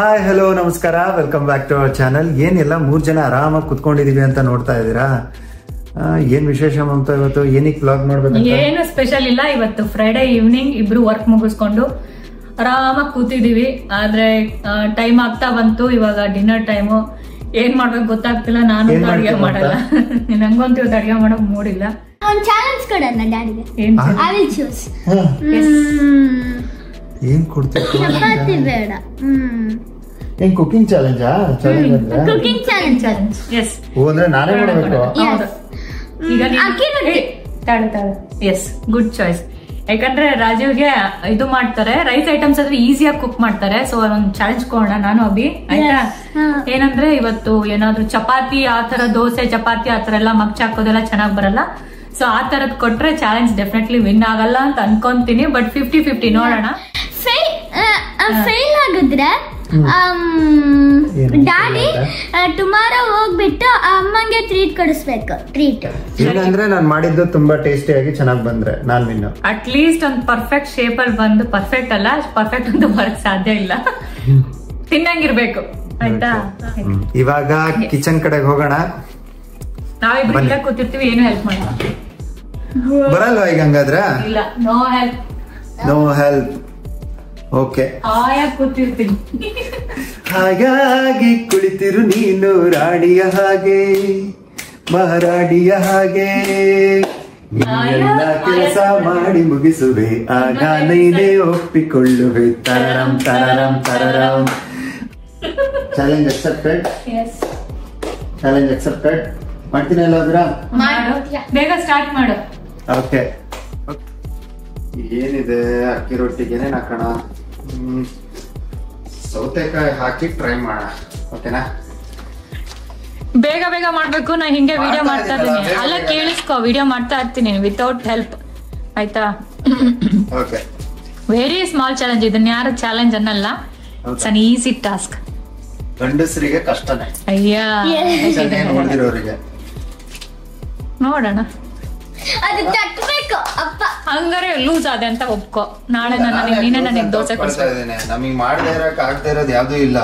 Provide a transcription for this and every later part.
Hi hello ನಮಸ್ಕಾರ, welcome back to our channel. ಏನಿಲ್ಲ, 3 ಜನ ಆರಾಮಾಗಿ ಕುತ್ಕೊಂಡಿದೀವಿ ಅಂತ ನೋಡ್ತಾ ಇದ್ದೀರಾ. ಏನ್ ವಿಶೇಷ ಅಂತ ಇವತ್ತು ಏನಕ್ಕೆ ವ್ಲಾಗ್ ಮಾಡ್ಬೇಕು? ಏನು ಸ್ಪೆಷಲ್ ಇಲ್ಲ. ಇವತ್ತು ಫ್ರೈಡೆ ಈವ್ನಿಂಗ್ ಇಬ್ರು ವರ್ಕ್ ಮುಗಿಸ್ಕೊಂಡು ಆರಾಮಾಗಿ ಕೂತಿದೀವಿ. ಆದ್ರೆ ಟೈಮ್ ಆಗ್ತಾ ಬಂತು, ಇವಾಗ ಡಿನ್ನರ್ ಟೈಮು. ಏನ್ ಮಾಡ್ಬೇಕು ಗೊತ್ತಾಗ್ತಿಲ್ಲ. ನಾನು ಅಡಿಗೆ ಮಾಡಲ್ಲ, ನಂಗಂತೂ ಇವತ್ತು ಅಡಿಗೆ ಮಾಡಕ್ ಮೂಡಿಲ್ಲ. ಒಂದು ಚಾಲೆಂಜ್ ಕೊಡೋಣ ಡ್ಯಾಡಿಗೆ. I will choose. ಏನ್ ಕೊಡ್ತೀವಿ? ಚಪಾತಿ ಬೇಡ. ಏನ್ ಕುಕಿಂಗ್ ಚಾಲೆಂಜಾ? Cooking challenge. ಎಸ್. ಓ ಅಂದ್ರೆ ನಾನೇ ಮಾಡಬೇಕು. ಈಗ ಎಸ್, ಗುಡ್ ಚಾಯ್ಸ್. ಯಾಕಂದ್ರೆ ರಾಜೀವ್ಗೆ ಇದು ಮಾಡ್ತಾರೆ, ರೈಸ್ ಐಟಮ್ಸ್ ಆದ್ರೆ ಈಸಿಯಾಗಿ ಕುಕ್ ಮಾಡ್ತಾರೆ. ಸೊ ಒಂದು ಚಾಲೆಂಜ್ ಕೊಡೋಣ ನಾನು ಅಭಿ, ಆಯ್ತಾ? ಏನಂದ್ರೆ ಇವತ್ತು ಏನಾದ್ರು ಚಪಾತಿ ಆತರ, ದೋಸೆ ಚಪಾತಿ ಆತರ ಎಲ್ಲ ಮಗ್ಚ್ ಹಾಕೋದೆಲ್ಲ ಚೆನ್ನಾಗ್ ಬರಲ್ಲ. ಸೊ ಆ ತರದ್ ಕೊಟ್ರೆ ಚಾಲೆಂಜ್ ಡೆಫಿನೆಟ್ಲಿ ವಿನ್ ಆಗಲ್ಲ ಅಂತ ಅನ್ಕೊಂತೀನಿ. ಬಟ್ 50-50 ನೋಡೋಣ. ಫೇಲ್ ಆಗಿದ್ರೆ ಡ್ಯಾಡಿ ಟುಮಾರೋ ಹೋಗ್ಬಿಟ್ಟು ಅಮ್ಮಂಗೆ ಟ್ರೀಟ್ ಕೊಡಿಸ್ಬೇಕು. ಟ್ರೀಟ್ ಏನಂದ್ರೆ ನಾನು ಮಾಡಿದ್ದು ತುಂಬಾ ಟೇಸ್ಟಿಯಾಗಿ ಚೆನ್ನಾಗಿ ಬಂದ್ರೆ ನಾನು ವಿನ್. ಅಟ್ ಲೀಸ್ಟ್ ಒಂದು ಪರ್ಫೆಕ್ಟ್ ಶೇಪ್ ಅಲ್ಲಿ ಬಂದು, ಪರ್ಫೆಕ್ಟ್ ಅಲ್ಲ, ಪರ್ಫೆಕ್ಟ್ ಅಂತೂ ಬರಕ್ ಸಾಧ್ಯ ಇಲ್ಲ, ತಿನ್ನಂಗಿರ್ಬೇಕು, ಆಯ್ತಾ? ಇವಾಗ ಕಿಚನ್ ಕಡೆಗೆ ಹೋಗೋಣ. ನಾವಿಬ್ರು ಇಲ್ಲ ಕೂತಿರ್ತೀವಿ, ಏನು ಹೆಲ್ಪ್ ಮಾಡಲ್ಲ. ಬರಲ್ವಾ ಈಗ? ಹಂಗಾದ್ರೆ ಇಲ್ಲ, no help. No help. Okay, ಆಯಾಗಿ ಕೂತಿರ್ತೀನಿ. ಹಾಗಾಗಿ ಕುಳಿತಿರು ನೀನು ರಾಣಿಯ ಹಾಗೆ, ಮಹಾರಾಣಿಯ ಹಾಗೆ. ಎಲ್ಲ ಕೆಲಸ ಮಾಡಿ ಮುಗಿಸುವೆ, ಆಗ ನೀನೇ ಒಪ್ಪಿಕೊಳ್ಳುವೆ. ತರರಂ ತರರಂ ತರರಂ. Challenge accepted. Challenge accepted. ಮಾಡ್ತೀನಿ ಅಲ್ಲ? ಬೇಗ ಸ್ಟಾರ್ಟ್ ಮಾಡು. ಓಕೆ, ಏನಿದೆ ಅಕ್ಕಿ ರೊಟ್ಟಿಗೆ ಏನೇನು ಹಾಕೋಣ? ಸೌತೆಕಾಯಿ ಹಾಕಿ ಟ್ರೈ ಮಾಡೋಣ. ಓಕೆನಾ? ಬೇಗ ಬೇಗ ಮಾಡ್ಬೇಕು. ನಾ ಹಿಂಗೆ ವಿಡಿಯೋ ಮಾಡ್ತಾ ಇದ್ದೀನಿ. ಅಲ್ಲ, ಕೇಳಿಸ್ಕೊ, ವಿಡಿಯೋ ಮಾಡ್ತಾ ಇರ್ತೀನಿ ವಿತೌಟ್ ಹೆಲ್ಪ್, ಆಯ್ತಾ? Okay, very small challenge. ಇದನ್ನ ಯಾರು ಚಾಲೆಂಜ್ ಅನ್ನಲ್ಲ. It's an easy task. ಗಂಡಸರಿಗೆ ಕಷ್ಟನೇ. ಅಯ್ಯ, ನೋಡಿರೋರಿಗೆ ನೋಡೋಣ. ಅದು ತಟ್ಟಬೇಕು ಅಪ್ಪ. ಹಂಗಾರೆ ಲೂಸ್ ಆದೆ ಅಂತ ಒಪ್ಕೋ. ನಾಳೆ ನೀನೇ ನನಗೆ ದೋಸೆ ಕೊಡ್ತಾ ಇದ್ದೀನಿ. ನಮಗೆ ಮಾಡದೇ ಇರಕ್ ಆಗ್ತಾ ಇರೋದು ಯಾವ್ದೂ ಇಲ್ಲ.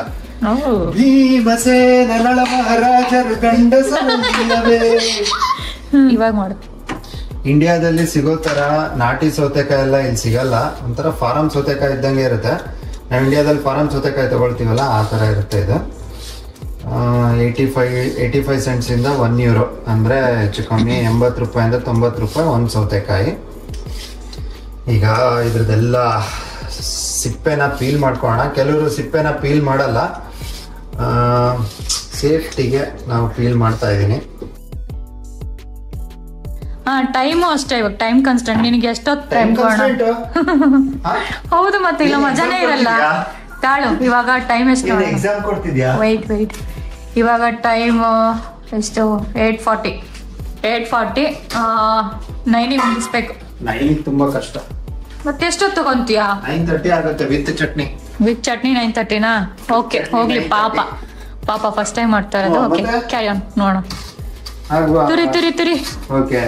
ಭೀಮಸೇನ ನಳ ಮಹಾರಾಜರು ಗಂಡಸರೇ. ಇವಾಗ ಮಾಡು. ಇಂಡಿಯಾದಲ್ಲಿ ಸಿಗೋ ತರ ನಾಟಿ ಸೌತೆಕಾಯಿ ಎಲ್ಲ ಇಲ್ಲಿ ಸಿಗಲ್ಲ. ಒಂಥರ ಫಾರಂ ಸೌತೆಕಾಯಿ ಇದ್ದಂಗೆ ಇರುತ್ತೆ. ನಾವು ಇಂಡಿಯಾದಲ್ಲಿ ಫಾರಂ ಸೌತೆಕಾಯಿ ತಗೊಳ್ತೀವಲ್ಲ, ಆ ತರ ಇರುತ್ತೆ ಇದು. 85 cents ಇಂದ €1, ಅಂದ್ರೆ ಹೆಚ್ಚು ಕಮ್ಮಿ 80 ರೂಪಾಯಿಂದ 90 ರೂಪಾಯಿ ಒಂದು ಸೌತೆಕಾಯಿ. ಈಗ ಇದ್ರದ್ದೆಲ್ಲ ಸಿಪ್ಪೆನ ಪೀಲ್ ಮಾಡ್ಕೊಳ್ಳೋಣ. ಕೆಲವರು ಸಿಪ್ಪೆನ ಪೀಲ್ ಮಾಡಲ್ಲ, ಸೇಫ್ಟಿಗೆ ನಾವು ಪೀಲ್ ಮಾಡ್ತಾ ಇದ್ದೀನಿ. ಟೈಮು ಅಷ್ಟೇ. ಇವಾಗ ಟೈಮ್ ಕನ್ಸ್ಟೆಂಟ್. ನಿನಗೆ ಎಷ್ಟೊತ್ತು ಟೈಮ್ ಕೊಡೋಣ? ಹೌದು, ಮತ್ತೆ ಇಲ್ಲ ಮಜಾನೇ ಇರಲ್ಲ. ತಾಳು, ಇವಾಗ ಟೈಮ್ ಎಷ್ಟು? ಎಕ್ಸಾಮ್ ಕೊಡ್ತಿದ್ಯಾ? ವೈಟ್ ಇವಾಗ ಟೈಮ್ ಎಷ್ಟು? 8:40. 9ಗೆ ಮುಗಿಸ್ಬೇಕು. 9 ತುಂಬಾ ಕಷ್ಟ. ಮತ್ತೆ ಎಷ್ಟೊತ್ತು ತಗೊಂತೀಯಾ? 9:30 ಆಗುತ್ತೆ ವಿತ್ ಚಟ್ನಿ. 9:30ನಾ? ಓಕೆ, ಹೋಗ್ಲಿ. ಪಾಪ ಫಸ್ಟ್ ಟೈಮ್ ಮಾಡ್ತಾ ಇರೋದು. ಓಕೆ, ಕ್ಯಾರಿ ಆನ್, ನೋಡೋಣ. ತುರಿ. ಓಕೆ,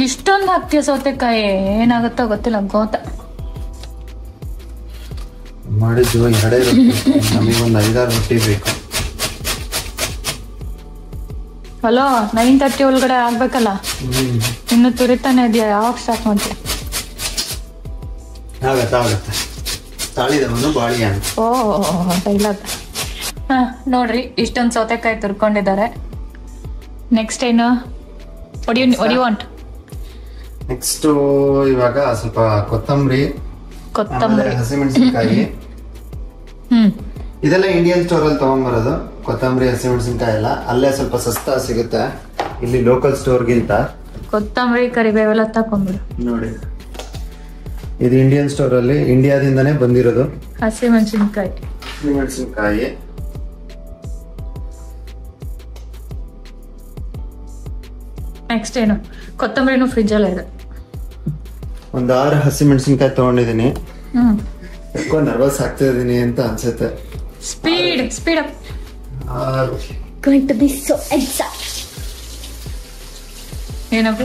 ಇಷ್ಟೊಂದು ಹಾಕ್ತೀಯ ಸೌತೆಕಾಯಿ? ಏನಾಗುತ್ತೋ ಗೊತ್ತಿಲ್ಲ. ಗೋತ ಮಾಡಿದ್ದು 2 ರೊಟ್ಟಿ. ನಮಗೊಂದು 5-6 ರೊಟ್ಟಿ ಬೇಕು. ಹಲೋ, 9:30 ಒಳಗಡೆ ಆಗ್ಬೇಕಲ್ಲ. ಇನ್ನು ತುರಿತಾನೆ ಇದೆಯಾ? ಯಾವಾಗ ಸ್ಟಾರ್ಟ್ ಮಾಡ್ತೀಯ? ಆಗತ್ತೆ. ತಾಳಿದವನು ಬಾಳಿ ಅಂತ. ಓ, ಡೈಲಾಗ್. ನೋಡ್ರಿ, ಇಷ್ಟೊಂದು ಸೌತೆಕಾಯಿ ತುರ್ಕೊಂಡಿದ್ದಾರೆ. ನೆಕ್ಸ್ಟ್ ಏನು? what do you want? Next ಇವಾಗ ಸ್ವಲ್ಪ ಕೊತ್ತಂಬರಿ, ಹಸಿಮೆಣಸಿನಕಾಯಿ. ಇದೆಲ್ಲ ಇಂಡಿಯನ್ ಸ್ಟೋರ್ ಅಲ್ಲಿ ತಗೊಂಡ್ಬರೋದು. ಕೊತ್ತಂಬರಿ, ಹಸಿಮೆಣಸಿನಕಾಯಿ ಎಲ್ಲ ಅಲ್ಲೇ ಸ್ವಲ್ಪ ಸಸ್ತಾ ಸಿಗುತ್ತೆ, ಇಲ್ಲಿ ಲೋಕಲ್ ಸ್ಟೋರ್ಗಿಂತ. ಕೊತ್ತಂಬರಿ, ಕರಿಬೇವೆಲ್ಲ ತಕೊಂಡ್ಬಿಡು. ನೋಡಿ, ಇದು ಇಂಡಿಯನ್ ಸ್ಟೋರ್ ಅಲ್ಲಿ ಇಂಡಿಯಾದಿಂದಾನೇ ಬಂದಿರೋದು. ಹಸಿಮೆಣಸಿನಕಾಯಿ. ನೆಕ್ಸ್ಟ್ ಏನು? ಕೊತ್ತಂಬರಿನೂ ಫ್ರಿಜ್ ಅಲ್ಲೇ ಇದೆ. ಒಂದು 6 ಹಸಿಮೆಣಸಿನಕಾಯಿ ತಗೊಂಡಿದ್ದೀನಿ. ఎక్కువ ನರ್ವಸ್ ಆಗ್ತಾ ಇದೀನಿ ಅಂತ ಅನ್ಸುತ್ತೆ. Speed up. Going to be so exact. ಏನಪ್ಪ?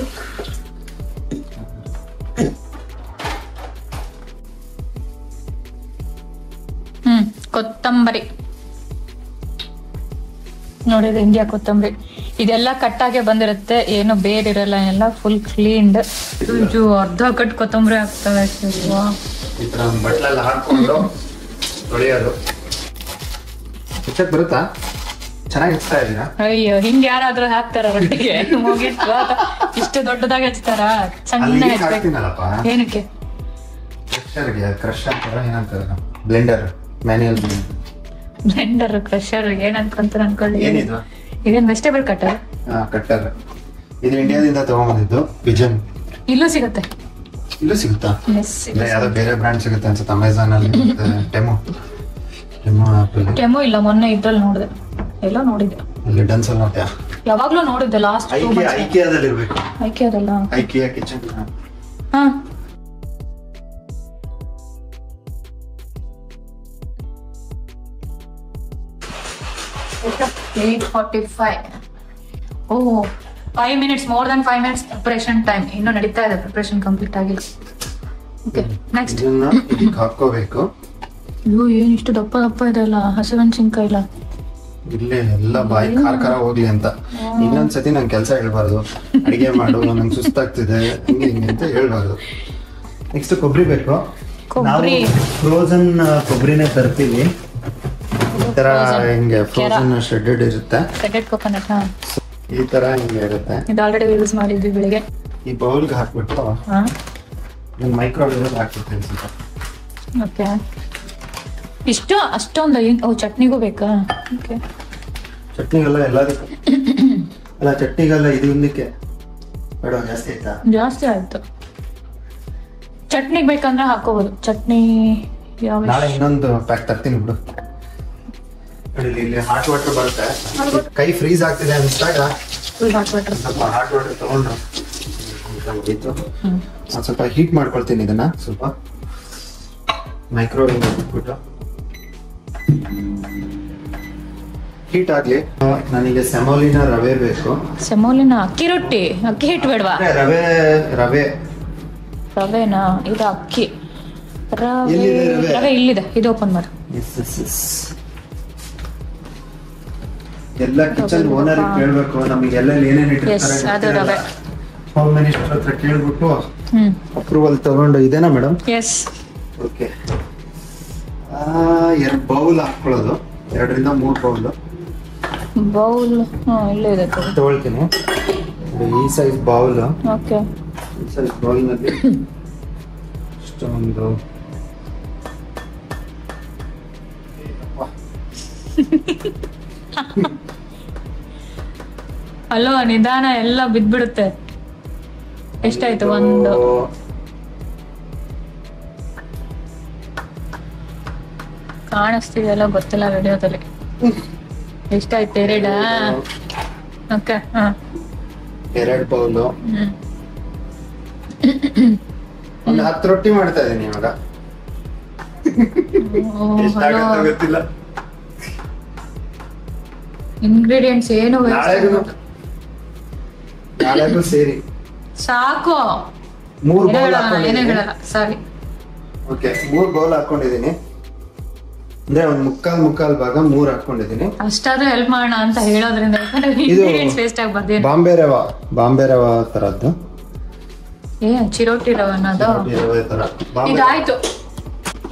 ಕೊತ್ತಂಬರಿ ನೋಡಿ, ಇಂಡಿಯಾ ಕೊತ್ತಂಬರಿ. ಇದೆಲ್ಲ ಕಟ್ಟಾಗೆ ಬಂದಿರುತ್ತೆ, ಏನು ಬೇರೆ ಇರಲ್ಲ, ಎಲ್ಲ ಫುಲ್ ಕ್ಲೀನ್ಡ್. ಇದು ಅರ್ಧ ಕಟ್ ಕೊತ್ತಂಬರಿ ಆಗ್ತವೆ. ಈ ತರ ಬಟ್ಲೆಲ್ಲ ಹಾಕೊಂಡು ತೊಳೆಯೋದು. ಹೆಚ್ಚಕ್ ಬರುತ್ತಾ? ಚೆನ್ನಾಗಿ ಹಚ್ತಾ ಇದೀರಾ? ಅಯ್ಯೋ, ಹಿಂಗ್ ಯಾರಾದ್ರೂ ಹಾಕ್ತಾರ ರೊಟ್ಟಿಗೆ? ಮುಗಿತ್ತು, ಇಷ್ಟು ದೊಡ್ಡದಾಗಿ ಹಚ್ತಾರ? ಚೆನ್ನಾಗಿ ಹಾಕ್ತೀನಲ್ಲಪ್ಪ. ಏನಕ್ಕೆ? ಕ್ರಷರ್ಗೆ, ಕ್ರಷ್ ಅಂತಾರ, ಏನಂತಾರ? ಬ್ಲೆಂಡರ್, ಮ್ಯಾನ್ಯಲ್ ಬ್ಲೆಂಡರ್, ಕ್ರಷರ್, ಏನಂತ ಅನ್ಕೊಳ್ಳಿ. ಏನಿದು? ಇದೇನ್ ವೆಜಿಟೇಬಲ್ ಕಟ್ಟರ್? ಕಟ್ಟರ್. ಇದು ಇಂಡಿಯಾದಿಂದ ತಗೊಂಡ್ಬಂದಿದ್ದು, ಪಿಜನ್. ಇಲ್ಲೂ ಸಿಗುತ್ತೆ. ಇಲ್ಲೂ ಸಿಗುತ್ತಾ? ಇಲ್ಲ, ಯಾವ್ದೋ ಬೇರೆ ಬ್ರ್ಯಾಂಡ್ ಸಿಗುತ್ತೆ ಅನ್ಸುತ್ತೆ, ಅಮೆಝಾನ್ ಅಲ್ಲಿ. ಟೆಮೋ ಇಲ್ಲ, ಮೊನ್ನೆ ಇದ್ರಲ್ಲಿ ನೋಡಿದೆ, ಎಲ್ಲ ನೋಡಿದೆ. ಇಲ್ಲಿ ಡನ್ಸ್ ಅಲ್ಲಿ ನೋಡ್ತೀಯಾ? ಯಾವಾಗ್ಲೂ ನೋಡಿದ್ದೆ ಲಾಸ್ಟ್. ಐಕಿಯಾದಲ್ಲಿ ಇರ್ಬೇಕು. ಐಕಿಯಾದಲ್ಲ? IKEA kitchen. ಹಾ, ಓ 5 minutes, more than 5 minutes preparation time. ಇನ್ನು ನಡೀತಾ ಇದೆ, ಪ್ರಿಪರೇಷನ್ ಕಂಪ್ಲೀಟ್ ಆಗಿಲ್ಲ. ಓಕೆ, ನೆಕ್ಸ್ಟ್ ಇದನ್ನ ಇದಕ್ಕೆ ಹಾಕೋಬೇಕು. ಅಯ್ಯೋ, ಏನ್ ಇಷ್ಟು ದಪ್ಪ ದಪ್ಪ ಇದೆ ಅಲ್ಲ, ಹಸಿಮೆಣಸಿನ್ಕಾಯಿ ಇಲ್ಲ. ಇಲ್ಲೇ ಎಲ್ಲ ಬಾಯಿ ಖಾರ ಹೋಗ್ಲಿ ಅಂತ. ಇನ್ನೊಂದ್ಸತಿ ನಂಗೆ ಕೆಲಸ ಹೇಳ್ಬಾರ್ದು, ಅಡಿಗೆ ಮಾಡು, ನಂಗೆ ಸುಸ್ತಾಗ್ತಿದೆ, ಹಿಂಗೆ ಹಿಂಗೆ ಅಂತ ಹೇಳ್ಬಾರ್ದು. ನೆಕ್ಸ್ಟ್ ಕೊಬ್ಬರಿ ಬೇಕು. ನಾವು ಫ್ರೋಸನ್ ಕೊಬ್ಬರಿನೇ ತರ್ತೀವಿ. ಈ ತರ ಹಿಂಗೆ ಫ್ರೋಸನ್ ಶೆಡೆಡ್ ಇರುತ್ತೆ. ಶೆಡೆಡ್ ಕೊಕೊನಟ್. ಈ ತರ ಹಿಂಗೆ ಇರುತ್ತೆ. ಇದು ಆಲ್ರೆಡಿ ಯೂಸ್ ಮಾಡಿದ್ವಿ ಬೆಳಿಗ್ಗೆ. ಈ ಬೌಲ್ಗೆ ಹಾಕ್ಬಿಟ್ಟು ನಾನು ಮೈಕ್ರೋವೇವ್ ಹಾಕ್ಬಿಡ್ತೀನಿ ಸ್ವಲ್ಪ. ಓಕೆ, ಇಷ್ಟು ಅಷ್ಟೊಂದು. ಚಟ್ನಿಗೂ ಬೇಕಾ? ಓಕೆ, ಚಟ್ನಿಗೆಲ್ಲ ಎಲ್ಲದಕ್ಕೂ ಅಲ್ಲ, ಚಟ್ನಿಗೆಲ್ಲ ಇದು ಒಂದಕ್ಕೆ ಬೇಡ, ಜಾಸ್ತಿ ಆಯ್ತಾ? ಜಾಸ್ತಿ ಆಯ್ತು. ಚಟ್ನಿಗೆ ಬೇಕಂದ್ರೆ ಹಾಕೋಬಹುದು. ಚಟ್ನಿ ಯಾವ? ನಾಳೆ ಇನ್ನೊಂದು ಪ್ಯಾಕ್ ತರ್ತೀನಿ ಬಿಡು. ಇಲ್ಲಿ ಹಾಟ್ ವಾಟರ್ ಬರುತ್ತೆ. ಕೈ ಫ್ರೀಸ್ ಆಗ್ತಿದೆ ಅನ್ಸ್ದಾಗ ಹಾಟ್ ವಾಟರ್, ಸ್ವಲ್ಪ ಹಾಟ್ ವಾಟರ್ ತಗೊಂಡ್ರು ಸ್ವಲ್ಪ ಹೀಟ್ ಮಾಡ್ಕೊಳ್ತೀನಿ. ಇದನ್ನ ಸ್ವಲ್ಪ ಮೈಕ್ರೋವೇವ್ ಹಾಕ್ಬಿಟ್ಟು ಹೀಟ್ ಆಗ್ಲಿ. ನನಗೆ ಸೆಮೋಲಿನ ರವೆ ಬೇಕು. ಸೆಮೋಲಿನ ಅಕ್ಕಿ ರೊಟ್ಟಿ, ಅಕ್ಕಿ ಹಿಟ್ಟು ಬೇಡವಾ? ರವೆ ರವೆ ರವೆನಾ? ಇದು ಅಕ್ಕಿ ರವೆ. ಎಲ್ಲಿದೆ ರವೆ? ರವೆ ಇಲ್ಲಿದೆ, ಇದು ಓಪನ್ ಮಾಡು. ಎಲ್ಲ ಕಿಚನ್ ಓನರ್ ಕೇಳ್ಬೇಕು, ನಮಗೆ ಎಲ್ಲ ಏನೇನು ಇಟ್ಟಿರ್ತಾರೆ. ಹೋಮ್ ಮಿನಿಸ್ಟರ್ ಹತ್ರ ಕೇಳ್ಬಿಟ್ಟು ಅಪ್ರೂವಲ್ ತಗೊಂಡು. ಇದೇನಾ ಮೇಡಮ್? ಎಸ್. ಓಕೆ, 2 ಬೌಲ್ ಹಾಕೊಳ್ಳೋದು, 2 ರಿಂದ 3 ಬೌಲ್. ಬೌಲ್ ಇಲ್ಲೇ ಇದೆ, ತಗೊಳ್ತೀನಿ. ಈ ಸೈಜ್ ಬೌಲ್. ಓಕೆ, ಈ ಸೈಜ್ ಬೌಲ್ ನಲ್ಲಿ ಇಷ್ಟೊಂದು ಅಲ್ಲೋ, ನಿಧಾನ, ಎಲ್ಲ ಬಿದ್ಬಿಡುತ್ತೆ. ಎಷ್ಟಾಯ್ತು? ಒಂದು ಕಾಣಿಸ್ತಿದೆಯಲ್ಲ, ಗೊತ್ತಿಲ್ಲ ವಿಡಿಯೋದಲ್ಲಿ. ಎಷ್ಟಾಯ್ತು? 2? Okay, 2 bowl. ಒಂದು 10 ರೊಟ್ಟಿ ಮಾಡ್ತಾ ಇದೀನಿ ಇವಾಗ. ಎಷ್ಟಾಗತ್ತ ಗೊತ್ತಿಲ್ಲ. ಇಂಗ್ರೀಡಿಯೆಂಟ್ಸ್ ಏನು ನಾಳೆಗೂ ಸೇರಿ ಸಾಕು. 3 ಬೌಲ್ ಹಾಕೊಂಡಿದ್ದೀನಿ. ಸಾರಿ, ಓಕೆ, 3 ಬೌಲ್ ಹಾಕೊಂಡಿದ್ದೀನಿ. ಅಂದ್ರೆ ಒಂದು ಮುಕ್ಕಾಲ್ ಭಾಗ 3 ಹಾಕೊಂಡಿದ್ದೀನಿ. ಅಷ್ಟಾದ್ರೂ ಹೆಲ್ಪ್ ಮಾಡೋಣ ಅಂತ ಹೇಳೋದ್ರಿಂದ ಇಂಗ್ರೀಡಿಯೆಂಟ್ಸ್ ವೇಸ್ಟ್ ಆಗ್ಬಾರ್ದು. ಬಾಂಬೆ ರವಾ ತರದ್ದು. ಚಿರೋಟಿ ರವೆ ಅನ್ನೋದು. ಇದಾಯ್ತು,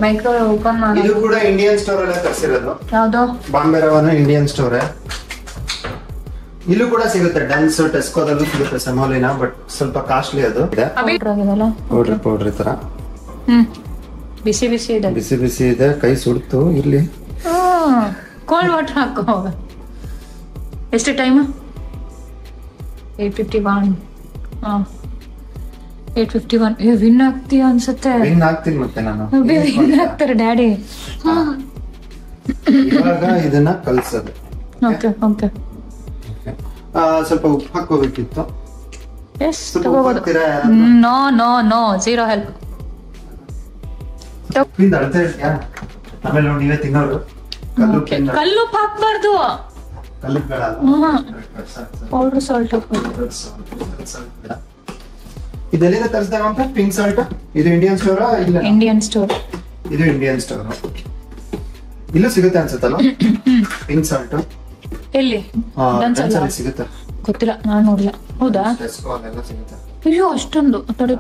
ಮೈಕ್ರೋವೇವ್ ಓಪನ್ ಮಾಡಿ. ಇದು ಕೂಡ ಇಂಡಿಯನ್ ಸ್ಟೋರ್ ಅಲ್ಲೇ ತರಿಸಿರೋದು. ಯಾವ್ದು? ಬಾಂಬೆ ರವಾನ ಇಂಡಿಯನ್ ಸ್ಟೋರ್. ಇಲ್ಲೂ ಕೂಡ ಸಿಗುತ್ತೆ, ಡನ್ಸ್, ಟೆಸ್ಕೋದಲ್ಲೂ ಸಿಗುತ್ತೆ ಸೆಮೋಲಿನ, ಬಟ್ ಸ್ವಲ್ಪ ಕಾಸ್ಟ್ಲಿ ಅದು. ಪೌಡರ್ ಈ ತರ ಬಿಸಿ ಬಿಸಿ ಇದೆ. ಬಿಸಿ ಇದೆ, ಕೈ ಸುಡ್ತು. ಇರ್ಲಿ, ಕೋಲ್ಡ್ ವಾಟರ್ ಹಾಕೋ. ಎಷ್ಟು ಟೈಮ್? 8:51. 8:51. ವಿನ್ ಆಗ್ತೀಯ ಅನ್ಸುತ್ತೆ. ವಿನ್ ಆಗ್ತೀನಿ ಮತ್ತೆ ನಾನು. ವಿನ್ ಆಗ್ತಾರೆ ಡ್ಯಾಡಿ. ಇವಾಗ ಇದನ್ನ ಕಲ್ಸೋದು. Okay okay. ಸ್ವಲ್ಪ ಉಪ್ಪು ಹಾಕೋಬೇಕಿತ್ತು. ಎಸ್, ತಗೋಬಹುದು. No no no, zero help. ಅಳತೆ ಹೇಳ್ತೀಯಾ? ಆಮೇಲೆ ನೋಡಿ, ನೀವೇ ತಿನ್ನೋರು. ಕಲ್ಲುಪ್ಪು ಹಾಕ್ಬಾರ್ದು. ಪೌಡರ್ ಸಾಲ್ಟ್ ಹಾಕ್ಬಾರ್ದು. ಇದೆಲ್ಲಿಂದ ತರಿಸಿದಾಗ ಪಿಂಕ್ ಸಾಲ್ಟ್? ಇದು ಇಂಡಿಯನ್ ಸ್ಟೋರ್? ಇಲ್ಲ, ಇಂಡಿಯನ್ ಸ್ಟೋರ್. ಇದು ಇಂಡಿಯನ್ ಸ್ಟೋರ್. ಇಲ್ಲೂ ಸಿಗುತ್ತೆ ಅನ್ಸುತ್ತಲ್ಲ ಪಿಂಕ್ ಸಾಲ್ಟ್ ಎಲ್ಲಿ ಸಿಗುತ್ತೆ ಗೊತ್ತಿಲ್ಲ, ನಾನು ನೋಡಿಲ್ಲ. ಹೌದಾ? ಸಿಗುತ್ತೆ. ಅಯ್ಯೋ ಅಷ್ಟೊಂದು. ತಡೆ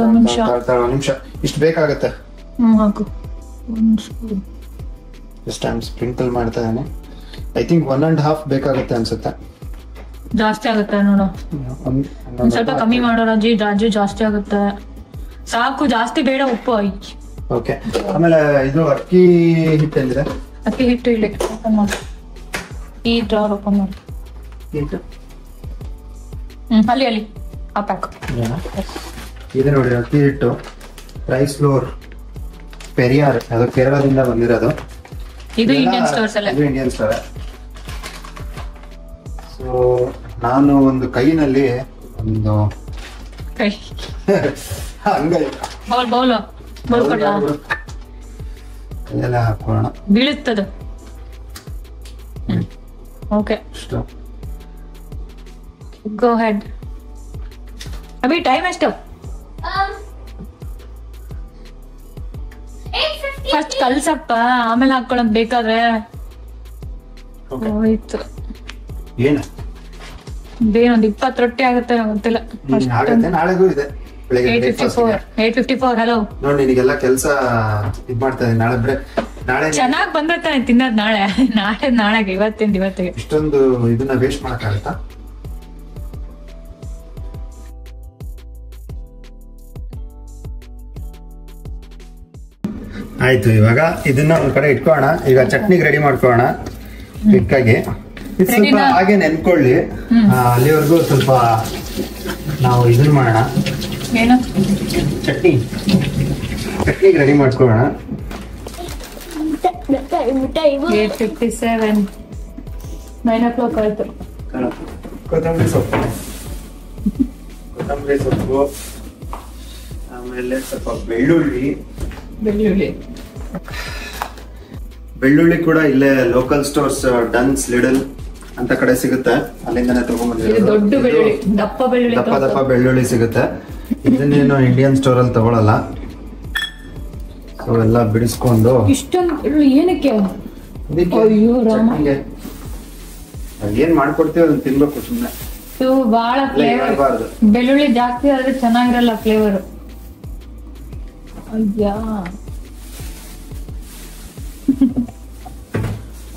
ಒಂದ್ ನಿಮಿಷ. ಇಷ್ಟು ಬೇಕಾಗತ್ತೆ. ಹಾಕು. ಜಸ್ಟ್ ಟೈಮ್ ಸ್ಪ್ರಿಂಕಲ್ ಮಾಡ್ತಾ ಇದ್ದಾನೆ. ಐ ಥಿಂಕ್ 1.5 ಬೇಕಾಗುತ್ತೆ ಅನ್ಸುತ್ತೆ. ಜಾಸ್ತಿ ಆಗುತ್ತೆ ನೋಡು. ಒಂದ್ ಸ್ವಲ್ಪ ಕಮ್ಮಿ ಮಾಡೋ ರಾಜು ಜಾಸ್ತಿ ಆಗುತ್ತೆ. ಸಾಕು, ಜಾಸ್ತಿ ಬೇಡ ಉಪ್ಪು. ಓಕೆ. ಆಮೇಲೆ ಇದು ಅಕ್ಕಿ ಹಿಟ್ಟು ಅಂದ್ರೆ ಅಕ್ಕಿ ಹಿಟ್ಟು ಇಲ್ಲಿ ಓಪನ್ ಮಾಡಿ. ಈ ಡ್ರಾರ್ ಓಪನ್ ಮಾಡಿ. ಅಲ್ಲಿ ಆ ಪ್ಯಾಕ್ ಇದೆ ನೋಡಿ. ಅಕ್ಕಿ ಹಿಟ್ಟು ರೈಸ್ ಫ್ಲೋರ್ ಪೆರಿಯಾರ್, ಅದು ಕೇರಳದಿಂದ ಬಂದಿರೋದು. ಇದು ಇಂಡಿಯನ್ ಸ್ಟೋರ್ಸ್ ಅಲ್ಲ. ಇದು ಇಂಡಿಯನ್ ಸ್ಟೋರ್. ಸೊ ನಾನು ಒಂದು ಕೈನಲ್ಲಿ ಒಂದು ಹಂಗೈ ಬೌಲ್ ಎಲ್ಲ ಹಾಕೋಣ. ಬೀಳುತ್ತದ. ಓಕೆ, ಗೋ ಹೆಡ್. ಅಭಿ ಟೈಮ್ ಎಷ್ಟು? ಫಸ್ಟ್ ಕಲ್ಸಪ್ಪ, ಆಮೇಲೆ ಹಾಕೊಳ್ಳೋದ್ ಬೇಕಾದ್ರೆ. ಹೋಯ್ತು. ಏನು ಬೇನೊಂದು 20 ರೊಟ್ಟಿ ಆಗುತ್ತೆ, ಗೊತ್ತಿಲ್ಲ. ನಾಳೆಗೂ ಇದೆ. 8:54. ಹಲೋ ನೋಡಿ, ನಿನಗೆಲ್ಲ ಕೆಲಸ ಇದ್ ಮಾಡ್ತಾ ಇದ್ದೀನಿ. ನಾಳೆ ಚೆನ್ನಾಗ್ ಬಂದಿರ್ತಾನೆ ತಿನ್ನೋದ್. ನಾಳೆಗೆ ಇವತ್ತಿಗೆ ಇಷ್ಟೊಂದು ಇದನ್ನ ವೇಸ್ಟ್ ಮಾಡಕ್ಕಾಗತ್ತಾ? ಆಯ್ತು, ಇವಾಗ ಇದನ್ನ ಒಂದ್ ಕಡೆ ಇಟ್ಕೋಣ. ಈಗ ಚಟ್ನಿಗೆ ರೆಡಿ ಮಾಡ್ಕೋಣ. ಕ್ವಿಕ್ಕಾಗಿ ಸ್ವಲ್ಪ ಹಾಗೆ ನೆನ್ಕೊಳ್ಳಿ. ಅಲ್ಲಿವರೆಗೂ ಸ್ವಲ್ಪ ನಾವು ಇದನ್ನ ಮಾಡೋಣ. ಏನು? ಚಟ್ನಿಗೆ ರೆಡಿ ಮಾಡ್ಕೊಳ್ಳೋಣ. 8:57. 9 o'clock ಆಯ್ತು. ಕೊತ್ತಂಬರಿ ಸೊಪ್ಪು, ಆಮೇಲೆ ಸ್ವಲ್ಪ ಬೆಳ್ಳುಳ್ಳಿ ಕೂಡ ಇಲ್ಲೇ ಲೋಕಲ್ ಸ್ಟೋರ್ಸ್ ಡನ್ಸ್ ಲಿಡಲ್ ಅಂತ ಕಡೆ ಸಿಗುತ್ತೆ. ಅಲ್ಲಿಂದಾನೆ ತಗೊಂಡ್ಬಂದಿರೋದು. ದಪ್ಪ ಬೆಳ್ಳುಳ್ಳಿ ಸಿಗುತ್ತೆ. ಇದನ್ನೇನು ಇಂಡಿಯನ್ ಸ್ಟೋರ್ ಅಲ್ಲಿ ತಗೊಳಲ್ಲ. ಸೊ ಎಲ್ಲ ಬಿಡಿಸ್ಕೊಂಡು ಇಷ್ಟೊಂದು ಏನಕ್ಕೆ ಏನ್ ಮಾಡ್ಕೊಡ್ತೀವಿ ಅದನ್ನ ತಿನ್ಬೇಕು ಸುಮ್ಮನೆ. ಬಹಳ ಫ್ಲೇವರ್. ಬೆಳ್ಳುಳ್ಳಿ ಜಾಸ್ತಿ ಆದ್ರೆ ಚೆನ್ನಾಗಿರಲ್ಲ ಫ್ಲೇವರ್.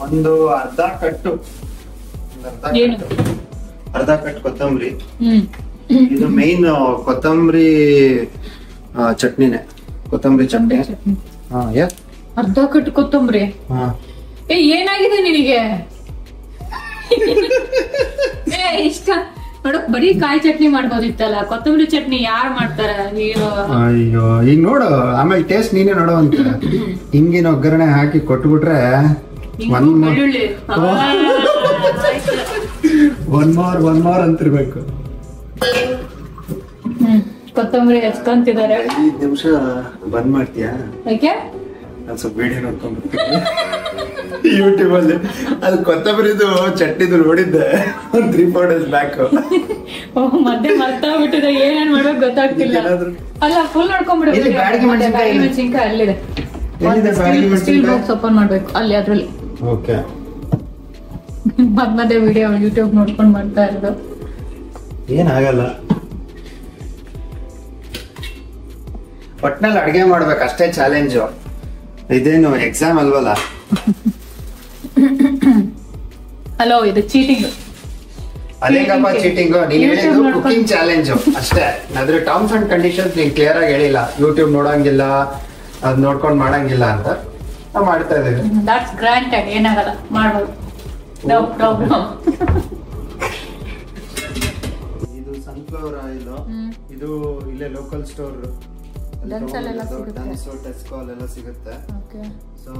ಒಂದು ಅರ್ಧ ಕಟ್ಟು ಕೊತ್ತಂಬರಿ. ಇದು ಮೈನ್ ಕೊತ್ತಂಬರಿ ಚಟ್ನಿನೇ. ಕೊತ್ತಂಬರಿ ಚಟ್ನಿ. ಅರ್ಧ ಕಟ್ಟು ಕೊತ್ತಂಬರಿ. ಏನಾಗಿದೆ ನಿನಗೆ? ಇಷ್ಟ ನೋಡಕ್ ಬರೀ ಕಾಯಿ ಚಟ್ನಿ ಮಾಡ್ಬೋದಿತ್ತಲ್ಲ. ಕೊತ್ತಂಬರಿ ಚಟ್ನಿ ಯಾರು ಮಾಡ್ತಾರ? ಅಯ್ಯೋ, ಈಗ ನೋಡು, ಆಮೇಲೆ ಟೇಸ್ಟ್ ನೀನೇ ನೋಡೋ ಅಂತ. ಹಿಂಗಿನ ಒಗ್ಗರಣೆ ಹಾಕಿ ಕೊಟ್ಬಿಟ್ರೆ ಒನ್ ಮೋರ್ ಅಂತಿರ್ಬೇಕು. ಕೊತ್ತಂಬರಿ ಹೆಚ್ಕೊಂತಿದ್ದಾರೆ. 5 ನಿಮಿಷ ಬಂದ್ ಮಾಡ್ತೀಯಾ? ಯಾಕೆ? ನಾನು ಸ್ವಲ್ಪ ವಿಡಿಯೋ ನೋಡ್ಕೊಂಡ್ಬಿಡ್ತೀನಿ ಯೂಟ್ಯೂಬ್ ಅಲ್ಲಿ. ಅದು ಕೊತ್ತಂಬರಿದು ಚಟ್ನಿದು ನೋಡಿದ್ದೆ ಒಂದು 3-4 days ಬ್ಯಾಕ್. ಮತ್ತೆ ಮರ್ತಾಗ್ಬಿಟ್ಟಿದೆ. ಏನೇನ್ ಮಾಡ್ಬೇಕು ಗೊತ್ತಾಗ್ತಿಲ್ಲ. ಅಲ್ಲ, ಫುಲ್ ನೋಡ್ಕೊಂಡ್ಬಿಡು. ಬ್ಯಾಡಗಿ ಮೆಣಸಿನ್ಕಾಯಿ ಅಲ್ಲಿದೆ. ಸ್ಟೀಲ್ ಬಾಕ್ಸ್ ಓಪನ್ ಮಾಡ್ಬೇಕು ಅಲ್ಲಿ, ಅದ್ರಲ್ಲಿ. ಓಕೆ. ಮಧ್ಯ ವಿಡಿಯೋ ಯೂಟ್ಯೂಬ್ ನೋಡ್ಕೊಂಡ್ ಮಾಡ್ತಾ ಇರೋದು. ಏನಾಗಲ್ಲ, ಒಟ್ನಲ್ಲಿ ಅಡ್ಗೆ ಮಾಡ್ಬೇಕು ಅಷ್ಟೇ ಚಾಲೆಂಜು. ಇದೇನು ಎಕ್ಸಾಮ್ ಅಲ್ವಲ್ಲ. ಹಲೋ, ಇದು ಚೀಟಿಂಗ್. ಅದೇಗಪ್ಪ ಚೀಟಿಂಗು? ನೀನ್ ಹೇಳಿದ್ದು ಕುಕಿಂಗ್ ಚಾಲೆಂಜು ಅಷ್ಟೇ. ಅದ್ರ ಟರ್ಮ್ಸ್ ಅಂಡ್ ಕಂಡೀಷನ್ಸ್ ನೀನ್ ಕ್ಲಿಯರ್ ಆಗಿ ಹೇಳಿಲ್ಲ. ಯೂಟ್ಯೂಬ್ ನೋಡಂಗಿಲ್ಲ, ಅದ್ ನೋಡ್ಕೊಂಡ್ ಮಾಡಂಗಿಲ್ಲ ಅಂತ ನಾವು ಮಾಡ್ತಾ ಇದ್ದೀವಿ. That's granted. ಏನಾಗಲ್ಲ, ಮಾಡ್ಬೋದು. No problem. ಇದು ಸನ್ಫ್ಲವರ್ ಆಯಿಲ್. ಇದು ಇಲ್ಲೇ ಲೋಕಲ್ ಸ್ಟೋರ್ ಟೆಸ್ಕೋ ಅಲ್ಲೆಲ್ಲ ಸಿಗುತ್ತೆ. ಸೊ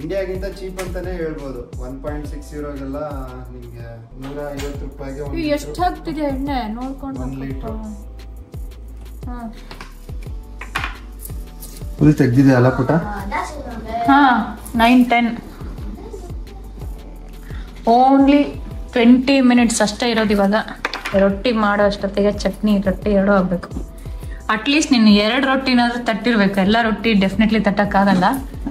ಇಂಡಿಯಾಗಿಂತ ಚೀಪ್ ಅಂತಾನೆ ಹೇಳ್ಬೋದು. 1.6 ಯೂರೋಗೆಲ್ಲ ನಿಮ್ಗೆ 150 ರೂಪಾಯಿಗೆ ಎಷ್ಟು ಆಗ್ತಿದೆ ಎಣ್ಣೆ ನೋಡ್ಕೊಂಡು. 1 ಲೀಟರ್ ಫುಲ್ ತೆಗ್ದಿದೆ ಅಲ್ಲ ಪುಟ? 9-10. ಓನ್ಲಿ 20 minutes ಅಷ್ಟೇ ಇರೋದು ಇವಾಗ. ರೊಟ್ಟಿ ಮಾಡೋ ಅಷ್ಟೊತ್ತಿಗೆ ಚಟ್ನಿ ರೊಟ್ಟಿ 2 ಆಗ್ಬೇಕು. ಅಟ್ಲೀಸ್ಟ್ ನೀನು 2 ರೊಟ್ಟಿನಾದ್ರೂ ತಟ್ಟಿರ್ಬೇಕು. ಎಲ್ಲ ರೊಟ್ಟಿ ಡೆಫಿನೆಟ್ಲಿ ತಟ್ಟಕ್ಕಾಗಲ್ಲ.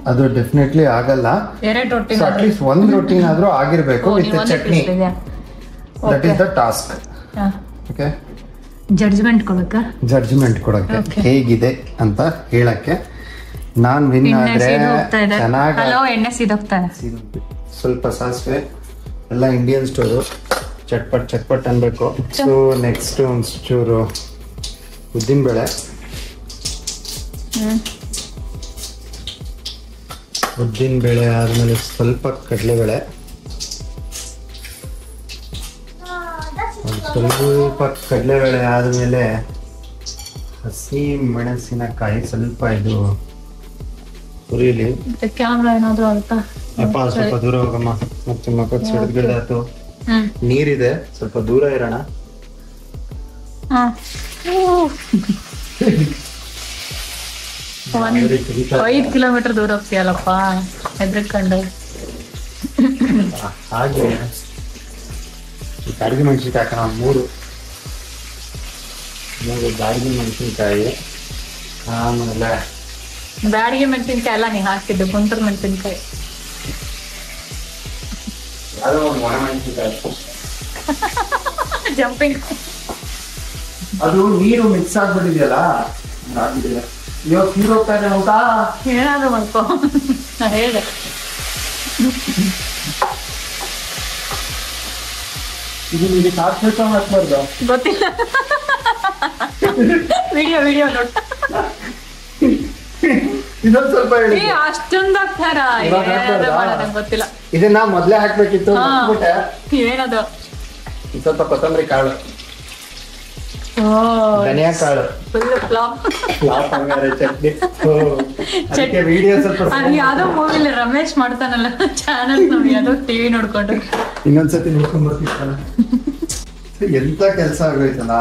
ಅದು ಡೆಫಿನೆಟ್ಲಿ ಆಗಲ್ಲ. 2 ರೊಟ್ಟಿ ಅಟ್ಲೀಸ್ಟ್ 1 ರೊಟ್ಟಿನಾದ್ರೂ ಆಗಿರ್ಬೇಕು with chutney. That is the task. Okay, judgement ಕೊಡಕ್ಕ, ಜಡ್ಜ್ಮೆಂಟ್ ಕೊಡಕ್ಕೆ ಹೇಗಿದೆ ಅಂತ ಹೇಳಕ್ಕೆ. ನಾನ್ ವಿನ್ ಆದ್ರೆ ಚೆನ್ನಾಗಿ ಎಣ್ಣೆ ಸೀದೋಗ್ತಾನೆ. ಸ್ವಲ್ಪ ಸಾಸಿವೆ, ಎಲ್ಲ ಇಂಡಿಯನ್ ಸ್ಟೋರು, ಚಟ್ಪಟ್ ಚಟ್ಪಟ್ ಅನ್ಬೇಕು. ಸೊ ನೆಕ್ಸ್ಟ್ ಒಂಚೂರು ಉದ್ದಿನಬೇಳೆ, ಉದ್ದಿನಬೇಳೆ ಆದ್ಮೇಲೆ ಸ್ವಲ್ಪ ಕಡಲೆಬೇಳೆ, ಸ್ವಲ್ಪ ಕಡಲೆಬೇಳೆ ಆದ್ಮೇಲೆ ಹಸಿ ಮೆಣಸಿನಕಾಯಿ ಸ್ವಲ್ಪ ಇದು ಹುರಿಲಿ. ಕ್ಯಾಮ್ರಾ ಏನಾದ್ರು ಆಗುತ್ತಾ? ಅಪ್ಪ ಸ್ವಲ್ಪ ದೂರ ಹೋಗಮ್ಮ, ಮತ್ತೆ ಮಕ್ಕಳು ಸಿಡಿದ್ಗಿಡ ಆಯ್ತು. ನೀರಿದೆ, ಸ್ವಲ್ಪ ದೂರ ಇರೋಣ. 5 ಕಿಲೋಮೀಟರ್ ದೂರ ಹೋಗ್ತೀಯಲ್ಲಪ್ಪ ಹೆದ್ರಕೊಂಡು. ಹಾಗೆ ಬ್ಯಾಡಗಿ ಮೆಣಸಿನ್ಕಾಯಿ ಹಾಕೋಣ. 3 ಬ್ಯಾಡಗಿ ಮೆಣಸಿನ್ಕಾಯಿ. ಆಮೇಲೆ ಬ್ಯಾಡಗಿ ಮೆಣಸಿನ್ಕಾಯಿ ಎಲ್ಲ ನೀ ಹಾಕಿದ್ದು, ಗುಂಟೂರು ಮೆಣಸಿನ್ಕಾಯಿ. ಯಾವುದೋ ಒಂದು ಒಣ ಮೆಣಸಿನ್ಕಾಯಿ, ಜಂಪಿಂಗ್. ಅದು ನೀರು ಮಿಕ್ಸ್ ಆಗ್ಬಿಟ್ಟಿದೆಯಲ್ಲ, ಇವಾಗ ನೀರು ಹೋಗ್ತಾ ಇದೆ. ಊಟ ಏನಾದ್ರು ಮಾಡ್ಕೋ, ನಾ ಹೇಳ್ದೆ. ಇದು ನಿಮಗೆ ಸಾಕ್ಬೇಕು ಹಾಕ್ಬಾರ್ದು, ಗೊತ್ತಿಲ್ಲ. ವಿಡಿಯೋ ನೋಡ್. ಇದೊಂದು ಸ್ವಲ್ಪ ಹೇಳಿ. ಅಷ್ಟೊಂದು ಹಾಕ್ತಾರ, ಗೊತ್ತಿಲ್ಲ. ಇದನ್ನ ಮೊದ್ಲೇ ಹಾಕ್ಬೇಕಿತ್ತು. ಏನದು? ಸ್ವಲ್ಪ ಕೊತ್ತಂಬರಿ ಕಾಳು, ಧನಿಯಾ ಕಾಳು, ಫುಲ್ ಫ್ಲಾಪ್ ಚಟ್ನಿ. ವಿಡಿಯೋ ಸ್ವಲ್ಪ ಯಾವ್ದೋ ಮೂವಿಲಿ ರಮೇಶ್ ಮಾಡ್ತಾನಲ್ಲ ಚಾನಲ್ ನೋಡಿ, ಅದು ಟಿವಿ ನೋಡ್ಕೊಂಡು ಇನ್ನೊಂದ್ಸತಿ ನೋಡ್ಕೊಂಡ್ ಬರ್ತಿರ್ತಾನ. ಎಂತ ಕೆಲ್ಸ ಆಗೋಯ್ತಲ್ಲ.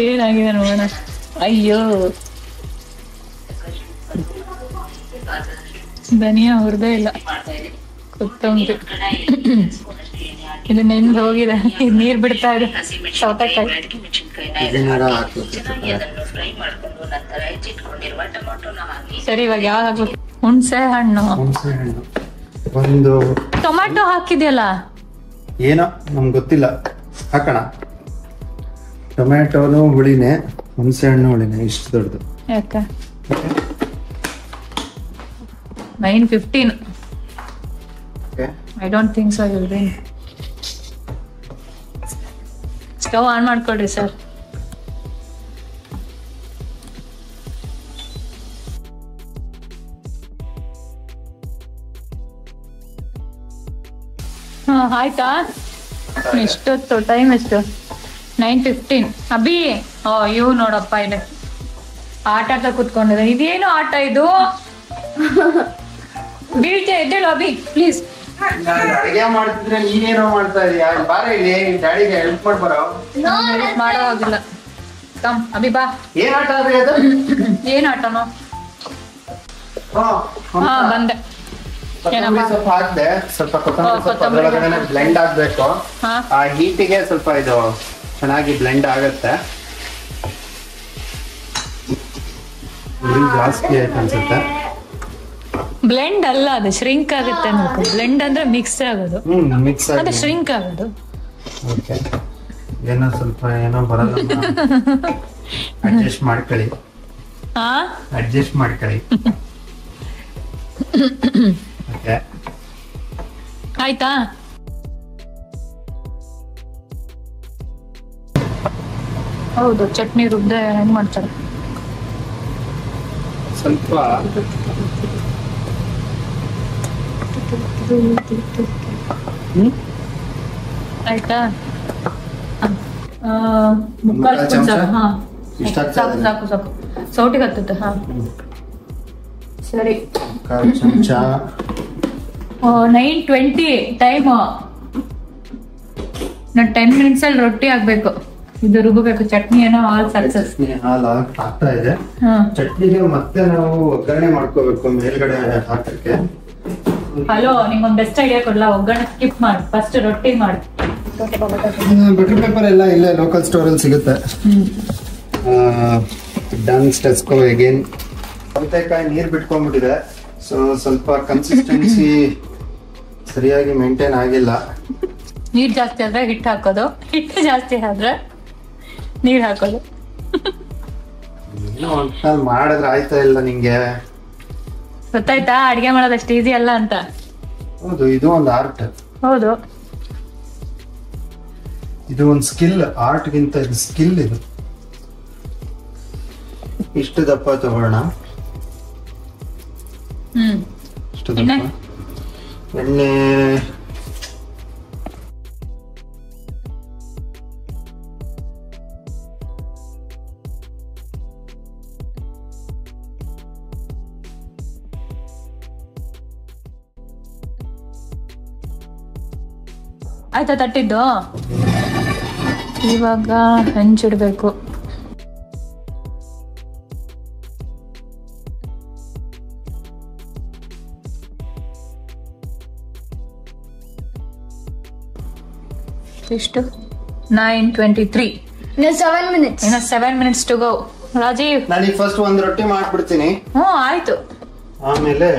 ಏನಾಗಿದೆ ನೋಡೋಣ. ಅಯ್ಯೋ, ಧನಿಯಾ ಹುರ್ದೇ ಇಲ್ಲ, ಕೊತ್ತಂಬರಿ ಇದು ನೆಂದು ಹೋಗಿದೆ. ಇದು ನೀರ್ ಬಿಡ್ತಾ ಇದೆ. ಸೌತೆಕಾಯಿ ಸರಿ, ಇವಾಗ ಯಾವ್ದು ಹಾಕ್ಬೇಕು? ಹುಣಸೆ ಹಣ್ಣು, ಒಂದು ಟೊಮ್ಯಾಟೊ ಹಾಕಿದ್ಯಲ್ಲ, ಏನೋ ನಮ್ಗೆ ಗೊತ್ತಿಲ್ಲ, ಹಾಕೋಣ. ಟೊಮ್ಯಾಟೋನು ಹುಳಿನೇ, ಹುಣಸೆ ಹಣ್ಣು ಹುಳಿನೇ, ಇಷ್ಟು ದೊಡ್ಡದು. ಯಾಕೆ 9:15. I don't think so will win. Stove on ಮಾಡ್ಕೊಳ್ರಿ ಸರ್. ಆಯ್ತಾ? ಎಷ್ಟೊತ್ತು ಟೈಮ್? ಎಷ್ಟು? 9:15. ಅಭಿ, ಇವ್ ನೋಡಪ್ಪ ಇದೆ ಆಟ ಆಡ್ತಾ ಕುತ್ಕೊಂಡಿದೆ. ಇದೇನು ಆಟ ಇದು? ಬೀಳ್ತೆ, ಎದ್ದೇಳು ಅಭಿ ಪ್ಲೀಸ್. ಅಡಿಗೆ ಮಾಡ್ತಿದ್ರೆ ನೀನೇನೋ ಮಾಡ್ತಾ ಇದೀಯ, ಬಾರ ಇಲ್ಲಿ ಡ್ಯಾಡಿಗೆ ಹೆಲ್ಪ್ ಮಾಡ್ಬಾರೋ. ಮಾಡೋ ಆಗಿಲ್ಲ. ಕಮ್ ಅಭಿ ಬಾ. ಏನ್ ಆಟ ಅದು? ಏನ್ ಆಟನೋ? ಹಾ ಬಂದೆ. ಸ್ವಲ್ಪ ಹಾಕ್ದೆ, ಸ್ವಲ್ಪ ಕೊತ್ತಂಬರಿ ಬ್ಲೆಂಡ್ ಆಗ್ಬೇಕು. ಆ ಹೀಟಿಗೆ ಸ್ವಲ್ಪ ಇದು ಚೆನ್ನಾಗಿ ಬ್ಲೆಂಡ್ ಆಗತ್ತೆ. ಜಾಸ್ತಿ ಆಯ್ತು ಅನ್ಸುತ್ತೆ. ಬ್ಲೆಂಡ್ ಅಲ್ಲ, ಅದು ಶ್ರಿಂಕ್ ಆಗುತ್ತೆ. ಬ್ಲೆಂಡ್ ಅಂದ್ರೆ ಮಿಕ್ಸ್ ಆಗೋದು, ಮಿಕ್ಸ್ ಅದು ಶ್ರಿಂಕ್ ಆಗೋದು. ಓಕೆ, ಏನೋ ಸ್ವಲ್ಪ ಏನೋ ಬರಲ್ಲ, ಅಡ್ಜಸ್ಟ್ ಮಾಡ್ಕೊಳ್ಳಿ. ಅಡ್ಜಸ್ಟ್ ಮಾಡ್ಕೊಳ್ಳಿ. ಓಕೆ, ಆಯ್ತಾ? ಹೌದು, ಚಟ್ನಿ ರುಬ್ದೆ ಹೆಂಗ್ ಮಾಡ್ತಾರೆ? ಸ್ವಲ್ಪ ಆಯ್ತಾ? ಮುಕ್ಕಾಲು ಸ್ಪೂನ್ ಸಾಕು. ಹಾ ಸಾಕು ಸಾಕು ಸಾಕು, ಸೌಟಿಗೆ ಹತ್ತುತ್ತೆ. ಹಾ ಸರಿ. 9:20 ಟೈಮ್. ನಾನು 10 minutes ಅಲ್ಲಿ ರೊಟ್ಟಿ ಆಗ್ಬೇಕು. ಇದು ರುಬ್ಬಬೇಕು. ಚಟ್ನಿ ಏನೋ ಆಲ್ ಸಕ್ಸಸ್. ಹಾಲ್ ಆಗ್ತಾ ಇದೆ. ಚಟ್ನಿಗೆ ಮತ್ತೆ ನಾವು ಒಗ್ಗರಣೆ ಮಾಡ್ಕೋಬೇಕು ಮೇಲ್ಗಡೆ ಹಾಕಕ್ಕೆ. ಹಲೋ, ನಿಮ್ಗೊಂದು ಬೆಸ್ಟ್ ಐಡಿಯಾ ಕೊಡ್ಲಾ? ಒಗ್ಗರಣೆ ಸ್ಕಿಪ್ ಮಾಡಿ, ಫಸ್ಟ್ ರೊಟ್ಟಿ ಮಾಡಿ. ಬಟರ್ ಪೇಪರ್ ಎಲ್ಲ ಇಲ್ಲೇ ಲೋಕಲ್ ಸ್ಟೋರ್ ಅಲ್ಲಿ ಸಿಗುತ್ತೆ. ಡನ್ ಸ್ಟೆಸ್ಕೋ ಅಗೇನ್. ಸೌತೆಕಾಯಿ ನೀರು ಬಿಟ್ಕೊಂಡ್ಬಿಟ್ಟಿದೆ, ಸೊ ಸ್ವಲ್ಪ ಕನ್ಸಿಸ್ಟೆನ್ಸಿ ಸರಿಯಾಗಿ ಮೇಂಟೈನ್ ಆಗಿಲ್ಲ. ನೀರ್ ಜಾಸ್ತಿ ಆದ್ರೆ ಹಿಟ್ಟು ಹಾಕೋದು, ಹಿಟ್ಟು ಜಾಸ್ತಿ ಆದ್ರೆ ನೀರ್ ಹಾಕೋದು. ಇನ್ನೂ ಒಟ್ನಲ್ಲಿ ಮಾಡಿದ್ರೆ ಆಯ್ತಾ ಇಲ್ಲ ನಿಂಗೆ? ಗೊತ್ತಾಯ್ತಾ ಅಡ್ಗೆ ಮಾಡೋದು ಅಷ್ಟು ಈಸಿ ಅಲ್ಲ ಅಂತ. ಹೌದು, ಇದು ಒಂದು ಆರ್ಟ್. ಹೌದು, ಇದು ಒಂದು ಸ್ಕಿಲ್. ಆರ್ಟ್ಗಿಂತ ಇದು ಸ್ಕಿಲ್. ಇದು ಇಷ್ಟು ದಪ್ಪ ತಗೊಳ್ಳೋಣ. ಇಷ್ಟು ದಪ್ಪ ಎಣ್ಣೆ. ಆಯ್ತಾ ತಟ್ಟಿದ್ದು? ಇವಾಗ ಹಂಚಿಡ್ಬೇಕು. ಎಷ್ಟು? 9:23. ಇನ್ನು 7 minutes. ಇನ್ನು 7 minutes to go. ರಾಜೀವ್, ನಾನೀಗ ಫಸ್ಟ್ ಒಂದು ರೊಟ್ಟಿ ಮಾಡ್ಬಿಡ್ತೀನಿ. ಆಯ್ತು. ಆಮೇಲೆ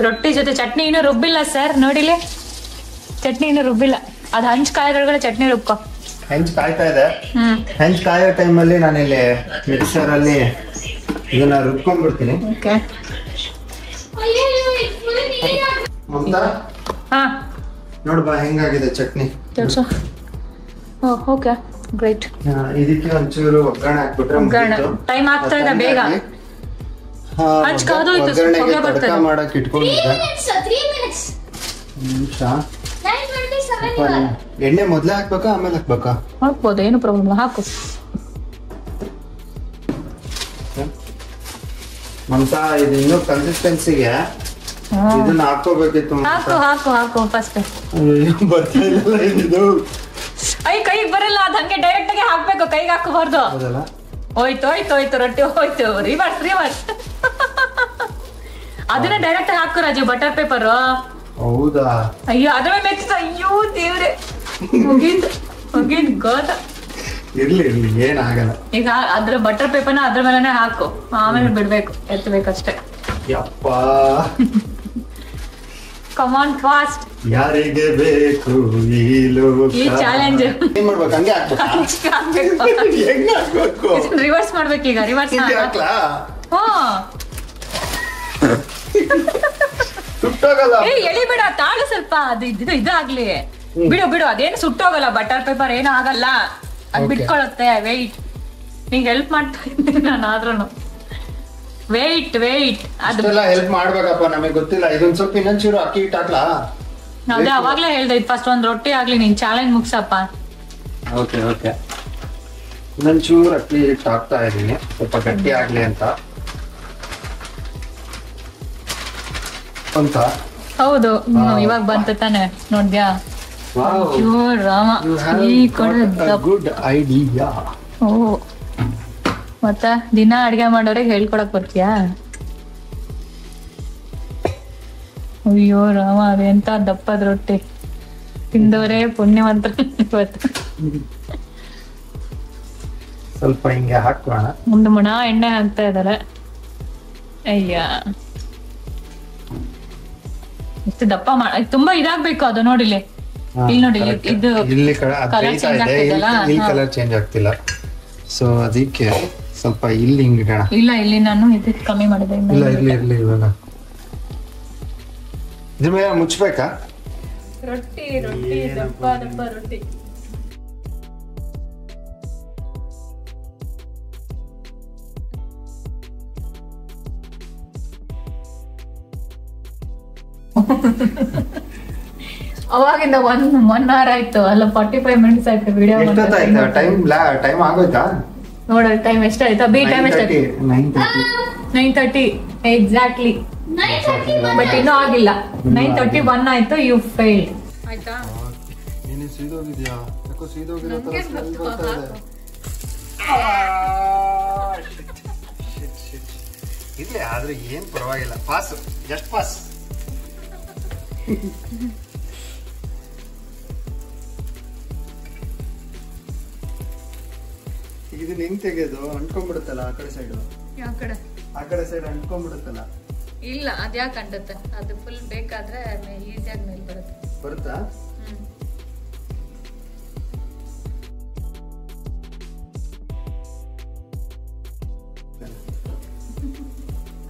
ರೊಟ್ಟಿ ಜೊತೆ ಚಟ್ನಿ ಇನ್ನೂ ರುಬ್ಬಿಲ್ಲ ಸರ್, ನೋಡಿಲಿ ಚಟ್ನಿ ಇನ್ನೂ ರುಬ್ಬಿಲ್ಲ. ಅದು ಹಂಚ್ ಕಾಯೋದ್ರೊಳಗಡೆ ಚಟ್ನಿ ರುಬ್ಕೊ. ಹೆಂಚ್ ಕಾಯ್ತಾ ಇದೆ. ಹೆಂಚ್ ಕಾಯೋ ಟೈಮಲ್ಲಿ ನಾನಿಲ್ಲಿ ಮಿಕ್ಸರ್ ಅಲ್ಲಿ ಇದನ್ನ ರುಬ್ಕೊಂಡ್ಬಿಡ್ತೀನಿ. ಓಕೆ. ಮಮತಾ, ಹಾ ನೋಡ್ಬಾ ಹೆಂಗಾಗಿದೆ ಚಟ್ನಿ. ತೋರ್ಸು. Okay, great. ಇದಕ್ಕೆ ಒಂಚೂರು ಒಗ್ಗರಣೆ ಹಾಕ್ಬಿಟ್ರೆ ಮುಗೀತು. ಟೈಮ್ ಆಗ್ತಾ ಇದೆ, ಬೇಗ ಹಂಚ್ ಕಾದೋಯ್ತು. ಒಗ್ಗರಣೆಗೆ ತಡಕ ಮಾಡಕ್ ಇಟ್ಕೊಂಡಿದ್ದೆ. 3 minutes. ನಿಮಿಷ. 9:27 ಇವಾಗ. ಎಣ್ಣೆ ಮೊದ್ಲೇ ಹಾಕ್ಬೇಕಾ ಆಮೇಲೆ ಹಾಕ್ಬೇಕಾ? ಹಾಕ್ಬೋದು, ಏನು ಪ್ರಾಬ್ಲಮ್, ಹಾಕು. ಮಮತಾ, ಇದು ಇನ್ನೂ ಕನ್ಸಿಸ್ಟೆನ್ಸಿಗೆ ಇದನ್ನ ಹಾಕೋಬೇಕಿತ್ತು. ಹಾಕು ಹಾಕು ಹಾಕು ಫಸ್ಟ್. ಬರ್ತಾ ಇಲ್ಲ ಇದು. ಕೈಗೆ ಬರಲ್ಲ, ಅದ್ ಹಂಗೆ ಡೈರೆಕ್ಟ್ ಆಗಿ ಹಾಕ್ಬೇಕು, ಕೈಗೆ ಹಾಕಬಾರ್ದು. ಹೋಯ್ತು ಹೋಯ್ತು ಹೋಯ್ತು, ರೊಟ್ಟಿ ಹೋಯ್ತು. ರಿವರ್ಸ್. ಅದನ್ನ ಡೈರೆಕ್ಟ್ ಹಾಕು ರಾಜು, ಬಟರ್ ಪೇಪರ್. ಹೌದಾ? ಅಯ್ಯೋ, ಅದ್ರ ಮೇಲೆ ಮೆಚ್ಚ. ಅಯ್ಯೋ ದೇವ್ರೆ, ಮುಗಿದ್ ಗೋದ. ಇರ್ಲಿ ಏನಾಗಲ್ಲ. ಈಗ ಅದ್ರ ಬಟರ್ ಪೇಪರ್ನ ಅದ್ರ ಮೇಲೆನೆ ಹಾಕು, ಆಮೇಲೆ ಬಿಡ್ಬೇಕು, ಎತ್ತಬೇಕಷ್ಟೇ. ಯಪ್ಪ, ಕಮಾನ್ ಫಾಸ್ಟ್. ಯಾರಿಗೆ ಬೇಕು ಈ ಚಾಲೆಂಜ್? ಏನ್ ಮಾಡ್ಬೇಕು? ಹಂಗೆ ಹಾಕ್ಬೇಕು. ಹೆಂಗ್ ಹಾಕ್ಬೇಕು? ರಿವರ್ಸ್ ಮಾಡ್ಬೇಕು. ಈಗ ರಿವರ್ಸ್ ಹಾಕ್ಲಾ? ಎಳಿಬೇಡ, ತಾಳು ಸ್ವಲ್ಪ. ಅದು ಇದಾಗ್ಲಿ, ಬಿಡು. ಅದೇನು ಸುಟ್ಟೋಗಲ್ಲ, ಬಟರ್ ಪೇಪರ್ ಏನು ಆಗಲ್ಲ, ಅದ್ ಬಿಟ್ಕೊಳತ್ತೆ. ವೆಯ್ಟ್, ನಿಂಗೆ ಹೆಲ್ಪ್ ಮಾಡ್ತಾ ಇದ್ದೀನಿ ನಾನು. ಆದ್ರೂ ವೆಯ್ಟ್ ಅದೆಲ್ಲ ಹೆಲ್ಪ್ ಮಾಡ್ಬೇಕಪ್ಪ, ನಮಗೆ ಗೊತ್ತಿಲ್ಲ. ಇದೊಂದ್ ಸ್ವಲ್ಪ ಇನ್ನೊಂಚೂರು ಅಕ್ಕಿ ಹಿಟ್ಟು ಹಾಕ್ಲಾ? ಅದೇ ಅವಾಗ್ಲೇ ಹೇಳ್ದೆ, ಫಸ್ಟ್ ಒಂದ್ ರೊಟ್ಟಿ ಆಗ್ಲಿ, ನೀನ್ ಚಾಲೆಂಜ್ ಮುಗ್ಸಪ್ಪ. ಓಕೆ. ಇನ್ನೊಂಚೂರು ಅಕ್ಕಿ ಹಿಟ್ಟು ಹಾಕ್ತಾ ಇದೀನಿ, ಸ್ವಲ್ಪ ಗಟ್ಟಿ ಆಗ್ಲಿ ಅಂತ. ಹೌದು, ಇವಾಗ ಬಂತ ತಾನೆ, ನೋಡ್ದ್ಯಾ? Rama, good idea. ಮತ್ತ ದಿನ ಅಡ್ಗೆ ಮಾಡೋರಿಗೆ ಹೇಳ್ಕೊಡಕ್ ಬರ್ತೀಯಾ? ಅಯ್ಯೋ ರಾಮ, ಅದೆಂತ ದಪ್ಪದ ರೊಟ್ಟಿ ತಿಂದವರೇ ಪುಣ್ಯವಂತ. ಸ್ವಲ್ಪ ಹಿಂಗೆ ಹಾಕೋಣ. ಒಂದು ಮಣ ಎಣ್ಣೆ ಹಾಕ್ತಾ ಇದಾರೆ. ಅಯ್ಯ, ಎಷ್ಟು ದಪ್ಪ ತುಂಬಾ ಇದಾಗ್ಬೇಕು ಅದು. ನೋಡಿಲಿ, ಇಲ್ಲಿ ನೋಡಿ, ಇದು ಇಲ್ಲಿ ಕಲರ್ ಚೇಂಜ್ ಆಗ್ತಿಲ್ಲ. ಸೊ ಅದಕ್ಕೆ ಸ್ವಲ್ಪ ಇಲ್ಲಿ ಹಿಂಗಿಡೋಣ. ಇಲ್ಲಿ ನಾನು ಇದಕ್ಕೆ ಕಮ್ಮಿ ಮಾಡಿದೆ. ಇರ್ಲಿ ಇವಾಗ ಇದ್ರ ಮೇಲೆ ಮುಚ್ಚಬೇಕಾ? ರೊಟ್ಟಿ ದಪ್ಪ ರೊಟ್ಟಿ. ಅವಾಗಿಂದ 1 hour ಆಯ್ತು, ಅಲ್ಲ 45 minutes ಆಯ್ತು ವಿಡಿಯೋ. ಟೈಮ್ ಆಗೋಯ್ತಾ? ನೋಡಲ್ ಟೈಮ್ ಎಷ್ಟಾಯ್ತಾ? ಬಿ ಟೈಮ್ ಎಷ್ಟಾಯ್ತು? 9:30 ಎಕ್ಸಾಕ್ಟ್ಲಿ. ಬಟ್ ಇನ್ನೂ ಆಗಿಲ್ಲ. 9:31 ಆಯ್ತು. You failed. ಆಯ್ತಾ? ನೀನು ಸೀದೋಗಿದ್ಯಾ? ಯಾಕೋ ಸೀದೋಗಿರೋ ತರ ಸ್ಮೆಲ್ ಬರ್ತಾ ಇದೆ. ಇರ್ಲಿ, ಆದ್ರೆ ಏನ್ ಪರವಾಗಿಲ್ಲ. Pass, just pass. ಇದನ್ನ ಹೆಂಗ್ ತೆಗೆಯೋದು? ಅಂಟ್ಕೊಂಡ್ಬಿಡುತ್ತಲ್ಲ ಆ ಕಡೆ ಸೈಡ್. ಯಾವ ಕಡೆ? ಆ ಕಡೆ ಸೈಡ್ ಅಂಟ್ಕೊಂಡ್ಬಿಡುತ್ತಲ್ಲ. ಇಲ್ಲ, ಅದ್ಯಾಕೆ ಅಂಟುತ್ತೆ? ಅದು ಫುಲ್ ಬೇಕಾದ್ರೆ ಈಸಿಯಾಗಿ ಮೇಲೆ ಬರುತ್ತೆ. ಬರುತ್ತಾ?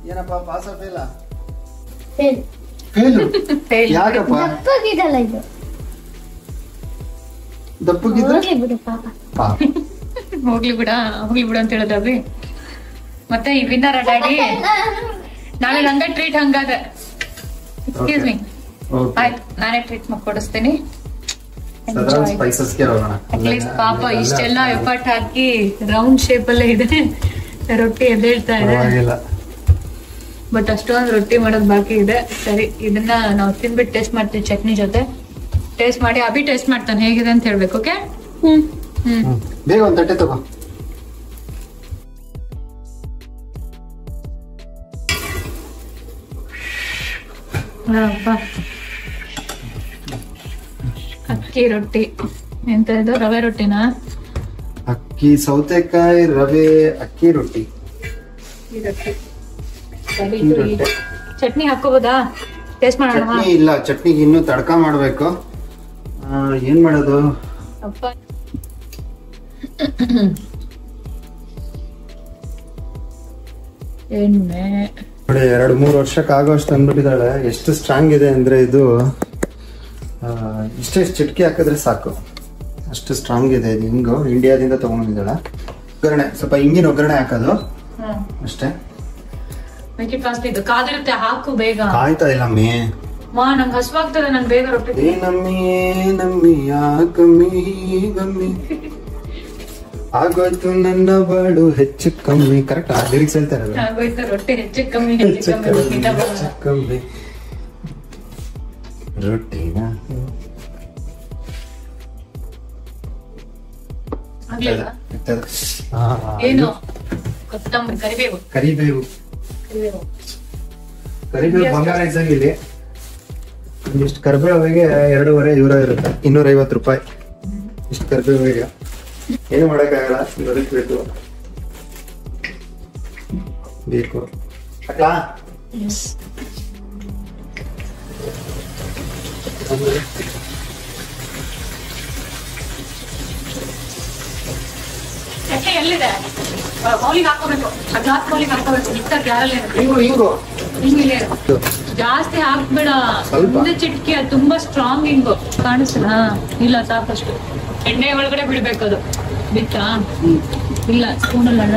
ಏನಪ್ಪ ಪಾಸ್ ಫೇಲ? ಫೇಲ್. ಯಾಕಪ್ಪ? ದಪ್ಪಗಿದಲ್ಲ ಇದು. ದಪ್ಪಗಿದ್ರೆ ಬಿಡು ಪಾಪ. ಹೋಗ್ಲಿ ಬಿಡ ಅಂತ ಹೇಳಿದ್ರ ಅಭಿ. ಮತ್ತೆ ಈ ವಿನ್ನರ ಡ್ಯಾಡಿ ನಾಳೆ ನಂಗೆ ಟ್ರೀಟ್ ಹಂಗಾದ್ರೆ. Excuse me. ಆಯ್ತು, ನಾನೇ ಟ್ರೀಟ್ ಕೊಡಿಸ್ತೀನಿ. ಅಟ್ಲೀಸ್ಟ್ ಪಾಪ ಇಷ್ಟೆಲ್ಲ ಎಫರ್ಟ್ ಹಾಕಿ ರೌಂಡ್ ಶೇಪ್ ಅಲ್ಲೇ ಇದೆ ರೊಟ್ಟಿ ಎದ್ದೇಳ್ತಾ ಇದೆ. ಬಟ್ ಅಷ್ಟೊಂದು ರೊಟ್ಟಿ ಮಾಡೋದು ಬಾಕಿ ಇದೆ. ಸರಿ, ಇದನ್ನ ನಾವು ತಿನ್ಬಿಟ್ಟು ಟೇಸ್ಟ್ ಮಾಡ್ತೀವಿ ಚಟ್ನಿ ಜೊತೆ. ಟೇಸ್ಟ್ ಮಾಡಿ ಅಭಿ ಟೇಸ್ಟ್ ಮಾಡ್ತಾನೆ ಹೇಗಿದೆ ಅಂತ ಹೇಳ್ಬೇಕು. ಓಕೆ? ಬೇಗ ಒಂದು ತಟ್ಟೆ ತಗೋ. ಅಕ್ಕಿ ರೊಟ್ಟಿ ಎಂತ ಇದು? ರವೆ ರೊಟ್ಟಿನಾ? ಅಕ್ಕಿ, ಸೌತೆಕಾಯಿ, ರವೆ, ಅಕ್ಕಿ ರೊಟ್ಟಿ. ಚಟ್ನಿ ಹಾಕೋಬೋದಾ? ಟೇಸ್ಟ್ ಮಾಡೋಣ. ಚಟ್ನಿ ಇಲ್ಲ, ಚಟ್ನಿಗೆ ಇನ್ನೂ ತಡ್ಕ ಮಾಡ್ಬೇಕು. ಏನ್ ಮಾಡೋದು? ಅಪ್ಪ ಎಣ್ಣೆ ನೋಡಿ, 2-3 ವರ್ಷಕ್ಕೆ ಆಗೋಷ್ಟು ಅಂದ್ಬಿಟ್ಟಿದ್ದಾಳೆ. ಎಷ್ಟು ಸ್ಟ್ರಾಂಗ್ ಇದೆ ಅಂದ್ರೆ ಇದು ಇಷ್ಟೇ ಚಿಟ್ಕಿ ಹಾಕಿದ್ರೆ ಸಾಕು, ಅಷ್ಟು ಸ್ಟ್ರಾಂಗ್ ಇದೆ ಇದು. ಹಿಂಗು ಇಂಡಿಯಾದಿಂದ ತಗೊಂಡಿದ್ದಾಳೆ. ಒಗ್ಗರಣೆ, ಸ್ವಲ್ಪ ಹಿಂಗಿನ ಒಗ್ಗರಣೆ ಹಾಕೋದು ಅಷ್ಟೇ. ಇದು ಕಾದಿರುತ್ತೆ, ಹಾಕು ಬೇಗ. ಕಾಯ್ತಾ ಇಲ್ಲ ಅಮ್ಮಿ. ನಂಗೆ ಹಸುವಾಗ್ತದೆ, ನಂಗೆ ಬೇಗ ರೊಟ್ಟಿ. ನಮ್ಮಿ ಗಮ್ಮಿ ಆಗೋಯ್ತು ನನ್ನ ಬಾಡು ಹೆಚ್ಚು ಕಮ್ಮಿ. ಕರೆಕ್ಟ್ ಲಿರಿಕ್ಸ್ ಹೇಳ್ತಾರೆ. ಆಗೋಯ್ತು ರೊಟ್ಟಿ ಹೆಚ್ಚು ಕಮ್ಮಿ ಕಮ್ಮಿ ರೊಟ್ಟಿನ ಏನು? ಕೊತ್ತಂಬರಿ, ಕರಿಬೇವು. ಕರಿಬೇವು ಬಂಗಾರ ಇದ್ದಂಗಿಲ್ಲಿ. ಇಷ್ಟು ಕರಿಬೇವಿಗೆ 2.5 ಯೂರೋ ಇರುತ್ತೆ, 250 ರೂಪಾಯಿ. ಇಷ್ಟು ಕರಿಬೇವಿಗೆ ಏನು ಮಾಡಕ್ಕಾಗಲ್ಲ, ಬದುಕಬೇಕು. ಬೇಕು ಅಕ್ಲಾ? ಎಲ್ಲಿದೆ? ಮೌಲಿಗೆ ಹಾಕೋಬೇಕು, ಅದಾತ್ ಮೌಲಿಗೆ ಹಾಕೋಬೇಕು. ಇತ್ತಾಗ ಯಾರಲ್ಲ ಜಾಸ್ತಿ ಹಾಕ್ಬೇಡ, ಒಂದು ಚಿಟ್ಕಿ. ಅದು ತುಂಬಾ ಸ್ಟ್ರಾಂಗ್ ಹಿಂಗು ಕಾಣಿಸ್ತ. ಇಲ್ಲ, ಸಾಕಷ್ಟು ಎಣ್ಣೆ ಒಳಗಡೆ ಬಿಡ್ಬೇಕು. ಅದು ಬಿತ್ತಾ? ಇಲ್ಲ, ಸ್ಪೂನಲ್ಲಿ ಅಲ್ಲ.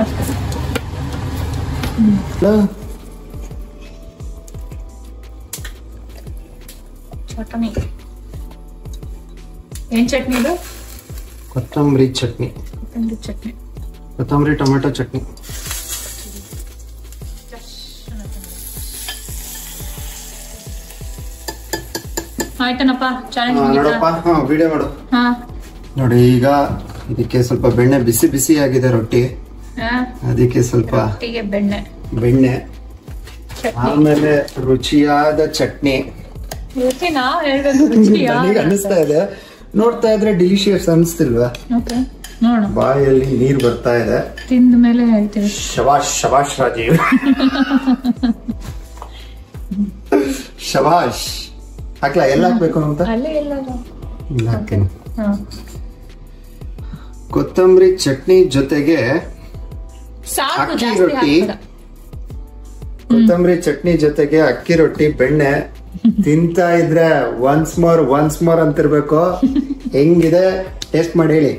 ಚಟ್ನಿ ಏನ್ ಚಟ್ನಿ ಇದು? ಕೊತ್ತಂಬರಿ ಚಟ್ನಿ. ಕೊತ್ತಂಬರಿ ಟೊಮೆಟೊ ಚಟ್ನಿ. ಆಯ್ತನಪ್ಪ, ನೋಡಪ್ಪ. ವಿಡಿಯೋ ಮಾಡು. ನೋಡಿ, ಈಗ ಇದಕ್ಕೆ ಸ್ವಲ್ಪ ಬೆಣ್ಣೆ, ಬಿಸಿ ಬಿಸಿ ಆಗಿದೆ ರೊಟ್ಟಿ. ಅದಕ್ಕೆ ಸ್ವಲ್ಪ ಬೆಣ್ಣೆ, ಆಮೇಲೆ ರುಚಿಯಾದ ಚಟ್ನಿ. ನನಗೆ ಅನ್ನಿಸ್ತಾ ಇದೆ, ನೋಡ್ತಾ ಇದ್ರೆ ಡಿಲಿಷಿಯಸ್ ಅನಿಸ್ತಿಲ್ವಾ? ಬಾಯಲ್ಲಿ ನೀರು ಬರ್ತಾ ಇದೆ. ತಿಂದ ಮೇಲೆ ಶಬಾಷ್ ಶಬಾಷ್ ರಾಜೀವ್. ಶಬಾಷ್. ಹಾಕ್ಲಾ? ಎಲ್ಲ ಹಾಕ್ಬೇಕು ಅಂತ? ಇಲ್ಲ, ಹಾಕ್ತೀನಿ. ಕೊತ್ತಂಬರಿ ಚಟ್ನಿ ಜೊತೆಗೆ ಅಕ್ಕಿ ರೊಟ್ಟಿ. ಕೊತ್ತಂಬರಿ ಚಟ್ನಿ ಜೊತೆಗೆ ಅಕ್ಕಿ ರೊಟ್ಟಿ, ಬೆಣ್ಣೆ ತಿಂತಾ ಇದ್ರೆ ಒನ್ಸ್ ಮೋರ್ ಅಂತಿರ್ಬೇಕು. ಹೆಂಗಿದೆ ಟೇಸ್ಟ್ ಮಾಡಿ ಹೇಳಿ.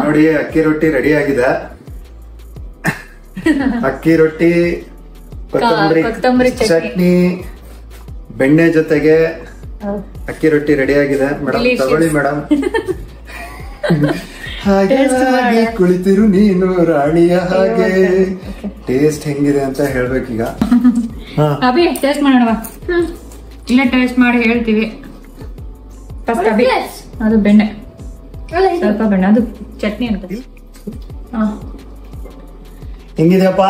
ನೋಡಿ, ಅಕ್ಕಿ ರೊಟ್ಟಿ ರೆಡಿ ಆಗಿದೆ. ಅಕ್ಕಿ ರೊಟ್ಟಿ, ಕೊತ್ತಂಬರಿ ಚಟ್ನಿ, ಬೆಣ್ಣೆ ಜೊತೆಗೆ ಅಕ್ಕಿ ರೊಟ್ಟಿ ರೆಡಿ ಆಗಿದೆ. ಮೇಡಮ್ ತಗೊಳ್ಳಿ ಮೇಡಮ್. ಹಾಗೆ ಕುಳಿತಿರು ನೀನು ರಾಣಿಯ ಹಾಗೆ. ಟೇಸ್ಟ್ ಹೆಂಗಿದೆ ಅಂತ ಹೇಳ್ಬೇಕೀಗ. ಅಭಿ ಟೇಸ್ಟ್ ಮಾಡೋಣ. ಇಲ್ಲ, ಟೇಸ್ಟ್ ಮಾಡಿ ಹೇಳ್ತೀವಿ. ಅದು ಬೆಣ್ಣೆ, ಸ್ವಲ್ಪ ಬೆಣ್ಣೆ, ಅದು ಚಟ್ನಿ ಅಂತ. ಹೆಂಗಿದೆಯಪ್ಪ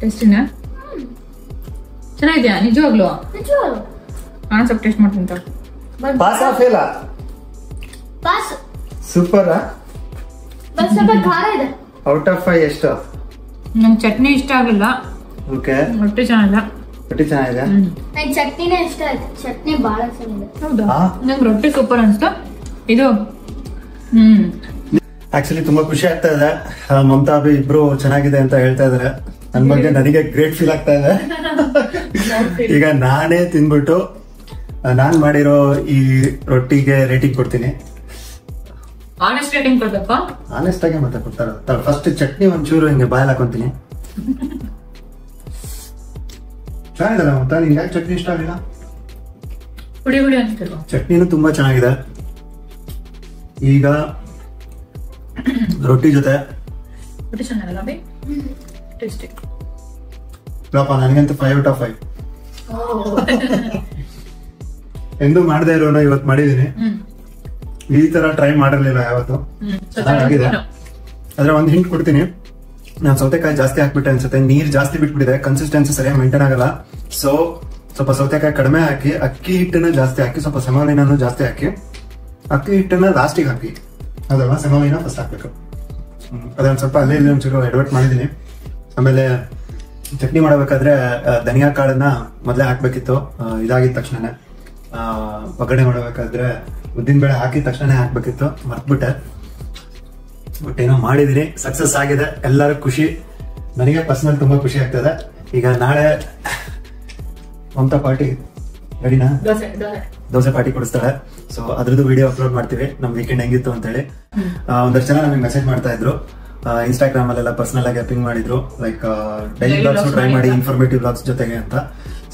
ಟೇಸ್ಟಿನ? ಚೆನ್ನಾಗಿದ್ಯಾ ನಿಜವಾಗ್ಲು? ನಾನು ಸ್ವಲ್ಪ ಟೇಸ್ಟ್ ಮಾಡ್ತೀನಿ. Pass fail? ಪಾಸ್. ಸೂಪರ್. ಸ್ವಲ್ಪ ಖಾರ ಇದೆ. ಔಟ್ ಆಫ್ 5 ಎಷ್ಟು? ನಂಗೆ ಚಟ್ನಿ ಇಷ್ಟ ಆಗಲಿಲ್ಲ. ಓಕೆ, ರೊಟ್ಟಿ ಚೆನ್ನಾಗಿಲ್ಲ. ರೊಟ್ಟಿ ಚೆನ್ನಾಗಿದೆ. ನಂಗೆ ಚಟ್ನಿನೇ ಇಷ್ಟ ಆಯ್ತು. ಚಟ್ನಿ ಬಹಳ ಚೆನ್ನಾಗಿದೆ. ಹೌದಾ? ನಂಗೆ ರೊಟ್ಟಿ ಸೂಪರ್ ಅನ್ಸ್ತು. ಇದು ಆಕ್ಚುಲಿ ತುಂಬಾ ಖುಷಿ ಆಗ್ತಾ ಇದೆ. ಮಮತಾ ಅಭಿ ಇಬ್ರು ಚೆನ್ನಾಗಿದೆ ಅಂತ ಹೇಳ್ತಾ ಇದಾರೆ. ನನ್ ಬಗ್ಗೆ ನನಗೆ ಗ್ರೇಟ್ ಫೀಲ್ ಆಗ್ತಾ ಇದೆ. ಈಗ ನಾನೇ ತಿನ್ಬಿಟ್ಟು ನಾನ್ ಮಾಡಿರೋ ಈ ರೊಟ್ಟಿಗೆ ರೇಟಿಂಗ್ ಕೊಡ್ತೀನಿ. ಆನೆಸ್ಟ್ ರೇಟಿಂಗ್ ಕೊಡ್ಬೇಕಾ? ಆನೆಸ್ಟ್ ಆಗಿ ಮತ್ತೆ ಕೊಡ್ತಾರ. ಫಸ್ಟ್ ಚಟ್ನಿ ಒಂಚೂರು ಹಿಂಗೆ ಬಾಯಲ್ ಹಾಕೊಂತೀನಿ. ಚೆನ್ನಾಗಿದಲ್ಲ ಮಮತಾ, ನಿಂಗೆ ಯಾಕೆ ಚಟ್ನಿ ಇಷ್ಟ ಆಗಿಲ್ಲ? ಹುಳಿ ಹುಳಿ ಅನ್ಸ್ತಿಲ್ವಾ? ಚಟ್ನಿನೂ ತುಂಬಾ ಚೆನ್ನಾಗಿದೆ. ಈಗ ರೊಟ್ಟಿ ಜೊತೆ ರೊಟ್ಟಿ ಚೆನ್ನಾಗಲ್ಲ ಅಭಿ? ಟೇಸ್ಟಿ. ನನಗಂತೂ 5 ಔಟ್ ಆಫ್ 5. ಎಂದು ಮಾಡದೇ ಇರೋನ ಇವತ್ತು ಮಾಡಿದೀನಿ. ಈ ತರ ಟ್ರೈ ಮಾಡಿರ್ಲಿಲ್ಲ ಯಾವತ್ತು. ಚೆನ್ನಾಗಿದೆ. ಆದ್ರೆ ಒಂದು ಹಿಂಟ್ ಕೊಡ್ತೀನಿ. ನಾನು ಸೌತೆಕಾಯಿ ಜಾಸ್ತಿ ಹಾಕ್ಬಿಟ್ಟೆ ಅನ್ಸುತ್ತೆ. ನೀರ್ ಜಾಸ್ತಿ ಬಿಟ್ಬಿಟ್ಟಿದೆ, ಕನ್ಸಿಸ್ಟೆನ್ಸಿ ಸರಿಯಾಗಿ ಮೇಂಟೈನ್ ಆಗಲ್ಲ. ಸೊ ಸ್ವಲ್ಪ ಸೌತೆಕಾಯಿ ಕಡಿಮೆ ಹಾಕಿ, ಅಕ್ಕಿ ಹಿಟ್ಟನ್ನ ಜಾಸ್ತಿ ಹಾಕಿ, ಸ್ವಲ್ಪ ಸೆಮಾಲಿನೂ ಜಾಸ್ತಿ ಹಾಕಿ, ಅಕ್ಕಿ ಹಿಟ್ಟನ್ನ ಲಾಸ್ಟಿಗೆ ಹಾಕಿ. ಅದಲ್ವಾ, ಸೆಮಾಲಿನ ಫಸ್ಟ್ ಹಾಕ್ಬೇಕು. ಅದೊಂದು ಸ್ವಲ್ಪ ಅಲ್ಲೇ ಇಲ್ಲಿ ಒಂಚೂರು ಎಡವಟ್ ಮಾಡಿದೀನಿ. ಆಮೇಲೆ ಚಟ್ನಿ ಮಾಡಬೇಕಾದ್ರೆ ಧನಿಯಾ ಕಾಳನ್ನ ಮೊದಲೇ ಹಾಕ್ಬೇಕಿತ್ತು. ಇದಾಗಿದ ತಕ್ಷಣನೇ ಒಗ್ಗರಣೆ ಮಾಡಬೇಕಾದ್ರೆ ಉದ್ದಿನ ಬೇಳೆ ಹಾಕಿದ ತಕ್ಷಣ ಹಾಕ್ಬೇಕಿತ್ತು, ಮರ್ತ್ಬಿಟ್ಟೆ. ಬಟ್ ಏನೋ ಮಾಡಿದೀನಿ, ಸಕ್ಸಸ್ ಆಗಿದೆ. ಎಲ್ಲರೂ ಖುಷಿ. ನನಗೆ ಪರ್ಸನಲ್ ತುಂಬಾ ಖುಷಿ ಆಗ್ತದೆ. ಈಗ ನಾಳೆ ಮಮತಾ ಪಾರ್ಟಿ ರೆಡಿನಾ? ದೋಸೆ ಪಾರ್ಟಿ ಕೊಡಿಸ್ತಾಳೆ. ಸೊ ಅದ್ರದ್ದು ವಿಡಿಯೋ ಅಪ್ಲೋಡ್ ಮಾಡ್ತೀವಿ, ನಮ್ ವೀಕೆಂಡ್ ಹೆಂಗಿತ್ತು ಅಂತ ಹೇಳಿ. ಒಂದಷ್ಟು ಜನ ನಮಗೆ ಮೆಸೇಜ್ ಮಾಡ್ತಾ ಇದ್ರು ಇನ್ಸ್ಟಾಗ್ರಾಮ್ ಅಲ್ಲೆಲ್ಲ ಪರ್ಸನಲ್ ಆಗಿ ಪಿಂಗ್ ಮಾಡಿದ್ರು, ಲೈಕ್ ಡೈಲಿ ಬ್ಲಾಗ್ಸ್ ಟ್ರೈ ಮಾಡಿ, ಇನ್ಫಾರ್ಮೇಟಿವ್ ಬ್ಲಾಗ್ಸ್ ಜೊತೆಗೆ ಅಂತ.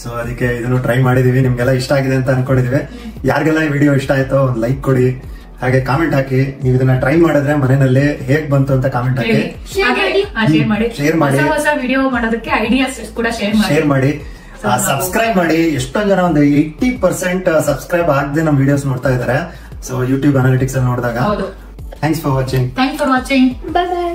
ಸೊ ಅದಕ್ಕೆ ಇದನ್ನು ಟ್ರೈ ಮಾಡಿದೀವಿ. ನಿಮ್ಗೆಲ್ಲ ಇಷ್ಟ ಆಗಿದೆ ಅಂತ ಅನ್ಕೊಂಡಿದೀವಿ. ಯಾರಿಗೆಲ್ಲ ಈ ವಿಡಿಯೋ ಇಷ್ಟ ಆಯ್ತೋ ಒಂದು ಲೈಕ್ ಕೊಡಿ, ಹಾಗೆ ಕಾಮೆಂಟ್ ಹಾಕಿ. ನೀವು ಇದನ್ನ ಟ್ರೈ ಮಾಡಿದ್ರೆ ಮನೆಯಲ್ಲಿ ಹೇಗ್ ಬಂತು ಅಂತ ಕಾಮೆಂಟ್ ಹಾಕಿ, ಶೇರ್ ಮಾಡಿ. ಹೊಸ ವಿಡಿಯೋ ಮಾಡೋದಕ್ಕೆ ಐಡಿಯಾಸ್ ಕೂಡ ಶೇರ್ ಮಾಡಿ. ಸಬ್ಸ್ಕ್ರೈಬ್ ಮಾಡಿ. ಎಷ್ಟೊಂದ್ ಜನ ಒಂದು 80% ಸಬ್ಸ್ಕ್ರೈಬ್ ಆಗದೆ ನಮ್ ವಿಡಿಯೋಸ್ ನೋಡ್ತಾ ಇದಾರೆ. ಸೊ ಯೂಟ್ಯೂಬ್ ಅನಾಲಿಟಿಕ್ಸ್ ಅಲ್ಲಿ ನೋಡಿದಾಗ. Thanks for watching. Bye bye.